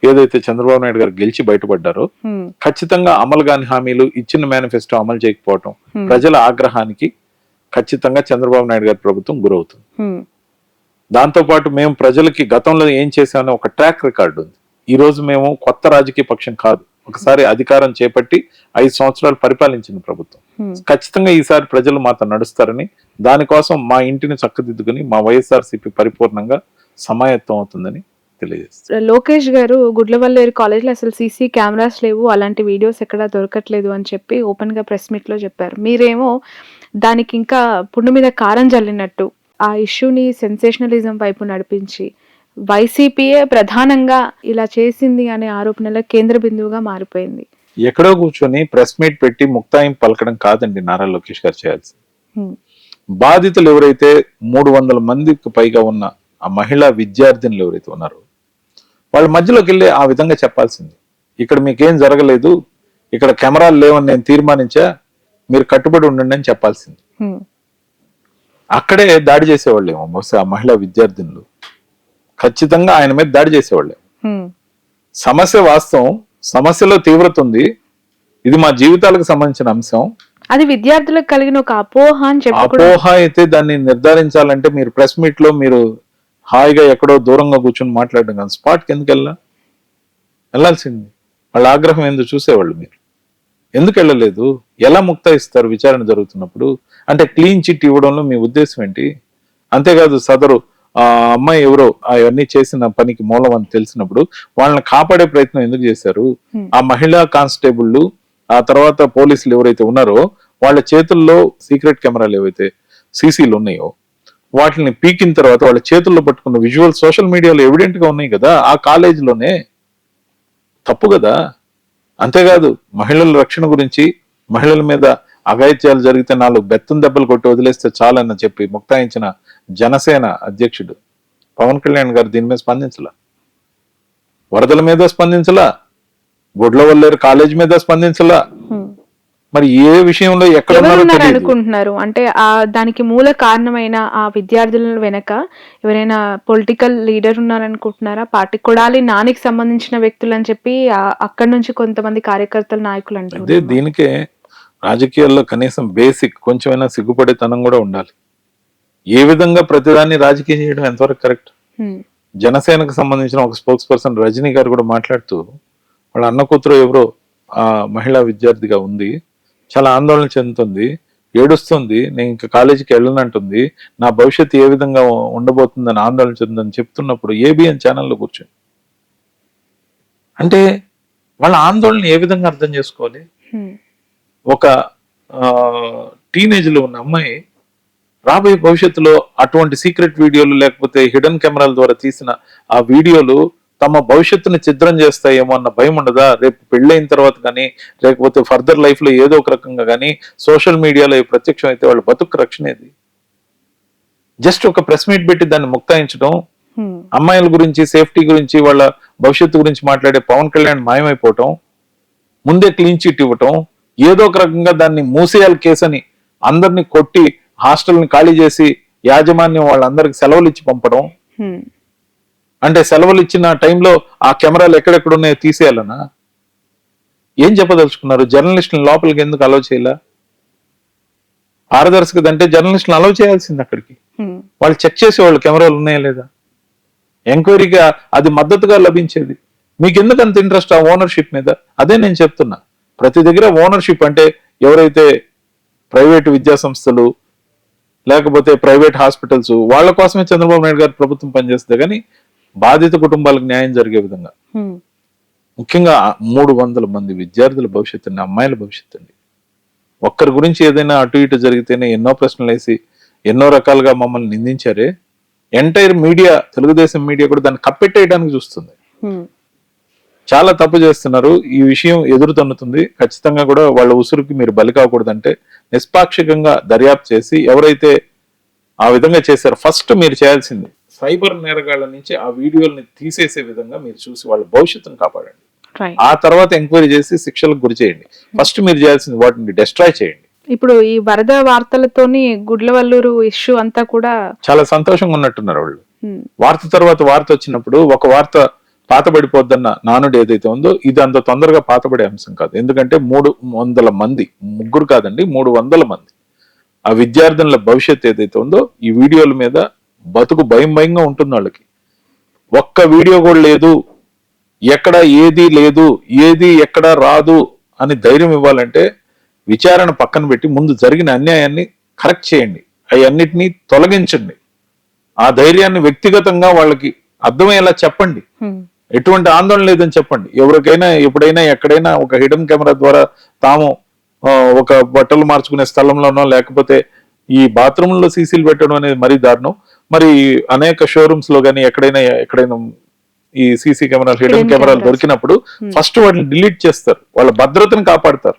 ఏదైతే చంద్రబాబు నాయుడు గారు గెలిచి బయటపడ్డారో ఖచ్చితంగా అమలు కాని హామీలు, ఇచ్చిన మేనిఫెస్టో అమలు చేయకపోవటం ప్రజల ఆగ్రహానికి ఖచ్చితంగా చంద్రబాబు నాయుడు గారి ప్రభుత్వం గురవుతుంది. దాంతో పాటు మేము ప్రజలకి గతంలో ఏం చేశామని ఒక ట్రాక్ రికార్డు ఉంది. ఈ రోజు మేము కొత్త రాజకీయ పక్షం కాదు, ఒకసారి అధికారం చేపట్టి 5 సంవత్సరాలు పరిపాలించిన ప్రభుత్వం. ఖచ్చితంగా ఈసారి ప్రజలు మాతో నడుస్తారని, దానికోసం మా ఇంటిని చక్కదిద్దుకుని మా వైఎస్ఆర్సీపీ పరిపూర్ణంగా సమాయత్తం అవుతుందని తెలియజేస్తారు. లోకేష్ గారు గుడ్లవల్లేరు కాలేజ్లో అసలు సీసీ కెమెరాస్ లేవు, అలాంటి వీడియోస్ ఎక్కడా దొరకట్లేదు అని చెప్పి ఓపెన్ గా ప్రెస్ మీట్ లో చెప్పారు. మీరేమో దానికి ఇంకా పుండు మీద కారం జల్లినట్టు ఆ ఇష్యూని సెన్సేషనలిజం వైపు నడిపించి వైసీపీయే ప్రధానంగా ఇలా చేసింది అనే ఆరోపణల కేంద్ర బిందువుగా మారిపోయింది. ఎక్కడో కూర్చొని ప్రెస్ మీట్ పెట్టి ముక్తాయింపు పలకడం కాదండి నారా లోకేష్ గారు చేయాల్సింది. బాధితులు ఎవరైతే 300 మందికి పైగా ఉన్న ఆ మహిళా విద్యార్థినులు ఎవరైతే ఉన్నారో వాళ్ళ మధ్యలోకి వెళ్ళి ఆ విధంగా చెప్పాల్సింది. ఇక్కడ మీకేం జరగలేదు, ఇక్కడ కెమెరాలు లేవని నేను తీర్మానించా, మీరు కట్టుబడి ఉండండి అని చెప్పాల్సింది. అక్కడే దాడి చేసేవాళ్ళేమో బహుశా ఆ మహిళా విద్యార్థినులు ఖచ్చితంగా ఆయన మీద దాడి చేసేవాళ్ళేమో. సమస్య వాస్తవం, సమస్యలో తీవ్రత ఉంది, ఇది మా జీవితాలకు సంబంధించిన అంశం, అది విద్యార్థులకు కలిగిన ఒక అపోహ అని చెప్పి అపోహ అయితే దాన్ని నిర్ధారించాలంటే మీరు ప్రెస్ మీట్ లో మీరు హాయిగా ఎక్కడో దూరంగా కూర్చొని మాట్లాడడం కాదు, స్పాట్కి ఎందుకు వెళ్ళాల్సింది. వాళ్ళ ఆగ్రహం ఎందుకు చూసేవాళ్ళు, మీరు ఎందుకు వెళ్ళలేదు, ఎలా ముక్తాయిస్తారు విచారణ జరుగుతున్నప్పుడు? అంటే క్లీన్ చిట్ ఇవ్వడంలో మీ ఉద్దేశం ఏంటి? అంతేకాదు సదరు ఆ అమ్మాయి ఎవరో అవన్నీ చేసిన పనికి మూలం అని తెలిసినప్పుడు వాళ్ళని కాపాడే ప్రయత్నం ఎందుకు చేశారు? ఆ మహిళా కానిస్టేబుల్ ఆ తర్వాత పోలీసులు ఎవరైతే ఉన్నారో వాళ్ళ చేతుల్లో సీక్రెట్ కెమెరాలు ఏవైతే సీసీలు ఉన్నాయో వాటిని పీకిన తర్వాత వాళ్ళ చేతుల్లో పట్టుకున్న విజువల్ సోషల్ మీడియాలో ఎవిడెంట్ గా ఉన్నాయి కదా, ఆ కాలేజీలోనే. తప్పు కదా. అంతేకాదు మహిళల రక్షణ గురించి, మహిళల మీద అఘాయిత్యాలు జరిగితే 4 బెత్తం దెబ్బలు కొట్టి వదిలేస్తే చాలని చెప్పి ముక్తాయించిన జనసేన అధ్యక్షుడు పవన్ కళ్యాణ్ గారు దీని మీద స్పందించలా, వరదల మీద స్పందించలా, గుడ్లవల్లేరు కాలేజ్ మీద స్పందించలా. మరి ఏ విషయంలో ఎక్కడ అనుకుంటున్నారు? అంటే ఆ దానికి మూల కారణమైన ఆ విద్యార్థుల వెనక ఎవరైనా పొలిటికల్ లీడర్ ఉన్నారనుకుంటున్నారా? పార్టీ కొడాలి నానికి సంబంధించిన వ్యక్తులు అని చెప్పి అక్కడి నుంచి కొంతమంది కార్యకర్తలు, నాయకులు అంటే దీనికే రాజకీయాల్లో కనీసం బేసిక్ కొంచెమైనా సిగ్గుపడేతనం కూడా ఉండాలి. ఏ విధంగా ప్రతిదాన్ని రాజకీయం చేయడం ఎంతవరకు కరెక్ట్? జనసేనకు సంబంధించిన ఒక స్పోక్స్ పర్సన్ రజనీ గారు కూడా మాట్లాడుతూ వాళ్ళ అన్న కూతురు ఎవరో ఆ మహిళా విద్యార్థిగా ఉంది, చాలా ఆందోళన చెందుతుంది, ఏడుస్తుంది, నేను ఇంకా కాలేజీకి వెళ్ళనంటుంది, నా భవిష్యత్తు ఏ విధంగా ఉండబోతుందని ఆందోళన చెందుతుందని చెప్తున్నప్పుడు ఏబిఎన్ ఛానల్లో కూర్చొని అంటే వాళ్ళ ఆందోళన ఏ విధంగా అర్థం చేసుకోవాలి? ఒక టీనేజ్ లో ఉన్న అమ్మాయి రాబోయే భవిష్యత్తులో అటువంటి సీక్రెట్ వీడియోలు లేకపోతే హిడెన్ కెమెరాల ద్వారా తీసిన ఆ వీడియోలు తమ భవిష్యత్తుని ఛిద్రం చేస్తాయేమో అన్న భయం ఉండదా? రేపు పెళ్ళైన తర్వాత కానీ లేకపోతే ఫర్దర్ లైఫ్ లో ఏదో ఒక రకంగా కానీ సోషల్ మీడియాలో ప్రత్యక్షం అయితే వాళ్ళ బతుకు రక్షణేది. జస్ట్ ఒక ప్రెస్ మీట్ పెట్టి దాన్ని ముక్తాయించడం, అమ్మాయిల గురించి, సేఫ్టీ గురించి, వాళ్ళ భవిష్యత్తు గురించి మాట్లాడే పవన్ కళ్యాణ్ మాయమైపోవటం, ముందే క్లీన్ చిట్ ఇవ్వటం, ఏదో ఒక రకంగా దాన్ని మూసేయాలి కేసు అని అందరినీ కొట్టి హాస్టల్ని ఖాళీ చేసి యాజమాన్యం వాళ్ళందరికి సెలవులు ఇచ్చి పంపడం. అంటే సెలవులు ఇచ్చిన టైంలో ఆ కెమెరాలు ఎక్కడెక్కడ ఉన్నాయో తీసేయాలనా? ఏం చెప్పదలుచుకున్నారు? జర్నలిస్టులను లోపలికి ఎందుకు అలౌ చేయాల? పారదర్శకత అంటే జర్నలిస్టులను అలౌ చేయాల్సింది అక్కడికి. వాళ్ళు చెక్ చేసేవాళ్ళు కెమెరాలు ఉన్నాయా లేదా, ఎంక్వైరీగా అది మద్దతుగా లభించేది. మీకు ఎందుకు అంత ఇంట్రెస్ట్ ఆ ఓనర్షిప్ మీద? అదే నేను చెప్తున్నా. ప్రతి దగ్గర ఓనర్షిప్ అంటే ఎవరైతే ప్రైవేటు విద్యా సంస్థలు లేకపోతే ప్రైవేట్ హాస్పిటల్స్ వాళ్ళ కోసమే చంద్రబాబు నాయుడు గారు ప్రభుత్వం పనిచేస్తుంది, కానీ బాధిత కుటుంబాలకు న్యాయం జరిగే విధంగా ముఖ్యంగా 300 మంది విద్యార్థుల భవిష్యత్తు అండి, అమ్మాయిల భవిష్యత్తు అండి. ఒక్కరి గురించి ఏదైనా అటు ఇటు జరిగితేనే ఎన్నో ప్రశ్నలు వేసి ఎన్నో రకాలుగా మమ్మల్ని నిందించారే. ఎంటైర్ మీడియా, తెలుగుదేశం మీడియా కూడా దాన్ని కప్పెట్టేయడానికి చూస్తుంది. చాలా తప్పు చేస్తున్నారు. ఈ విషయం ఎదురు తన్నుతుంది. ఖచ్చితంగా కూడా వాళ్ళ ఉసురుకి మీరు బలి కాకూడదంటే నిష్పాక్షికంగా దర్యాప్తు చేసి ఎవరైతే ఆ విధంగా చేశారో ఫస్ట్ మీరు చేయాల్సింది సైబర్ నేరగాళ్ల నుంచి ఆ వీడియోల్ని తీసేసే విధంగా మీరు చూసి వాళ్ళ భవిష్యత్తును కాపాడండి. ఆ తర్వాత ఎంక్వైరీ చేసి శిక్షలకు గురి చేయండి. ఫస్ట్ మీరు చేయాల్సింది వాటిని డిస్ట్రాయ్ చేయండి. ఇప్పుడు ఈ వరద వార్తలతోని గుడ్లవల్లూరు ఇష్యూ అంతా కూడా చాలా సంతోషంగా ఉన్నట్టున్నారు వాళ్ళు. వార్త తర్వాత వార్త వచ్చినప్పుడు ఒక వార్త పాతబడిపోద్దన్న నానుడు ఏదైతే ఉందో ఇది అంత తొందరగా పాతబడే అంశం కాదు. ఎందుకంటే 300 మంది, ముగ్గురు కాదండి 300 మంది ఆ విద్యార్థుల భవిష్యత్తు ఏదైతే ఉందో ఈ వీడియోల మీద బతుకు భయంగా ఉంటుంది వాళ్ళకి. ఒక్క వీడియో కూడా లేదు, ఎక్కడ ఏది లేదు, ఏది ఎక్కడ రాదు అని ధైర్యం ఇవ్వాలంటే విచారణ పక్కన పెట్టి ముందు జరిగిన అన్యాయాన్ని కరెక్ట్ చేయండి, అవన్నిటినీ తొలగించండి. ఆ ధైర్యాన్ని వ్యక్తిగతంగా వాళ్ళకి అర్థమయ్యేలా చెప్పండి. ఎటువంటి ఆందోళన లేదని చెప్పండి. ఎవరికైనా ఎప్పుడైనా ఎక్కడైనా ఒక హిడెన్ కెమెరా ద్వారా తాము ఒక బట్టలు మార్చుకునే స్థలంలోనో లేకపోతే ఈ బాత్రూంలో సీసీలు పెట్టడం అనేది మరీ దారుణం. మరి అనేక షోరూమ్స్ లో కానీ ఎక్కడైనా ఈ సీసీ కెమెరాలు, హిడెన్ కెమెరాలు దొరికినప్పుడు ఫస్ట్ వాటిని డిలీట్ చేస్తారు, వాళ్ళ భద్రతను కాపాడతారు.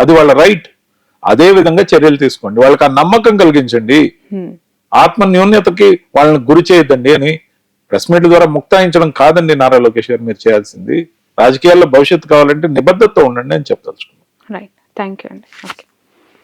అది వాళ్ళ రైట్. అదే విధంగా చర్యలు తీసుకోండి, వాళ్ళకి ఆ నమ్మకం కలిగించండి. ఆత్మ న్యూన్యతకి వాళ్ళని గురి చేయొద్దండి అని ప్రెస్ మీట్ ద్వారా ముక్తాయించడం కాదండి నారా లోకేష్ గారు మీరు చేయాల్సింది. రాజకీయాల్లో భవిష్యత్తు కావాలంటే నిబద్ధతతో ఉండండి అని చెప్పదలుచుకున్నాను. రైట్, థ్యాంక్ యూ అండి. ఓకే.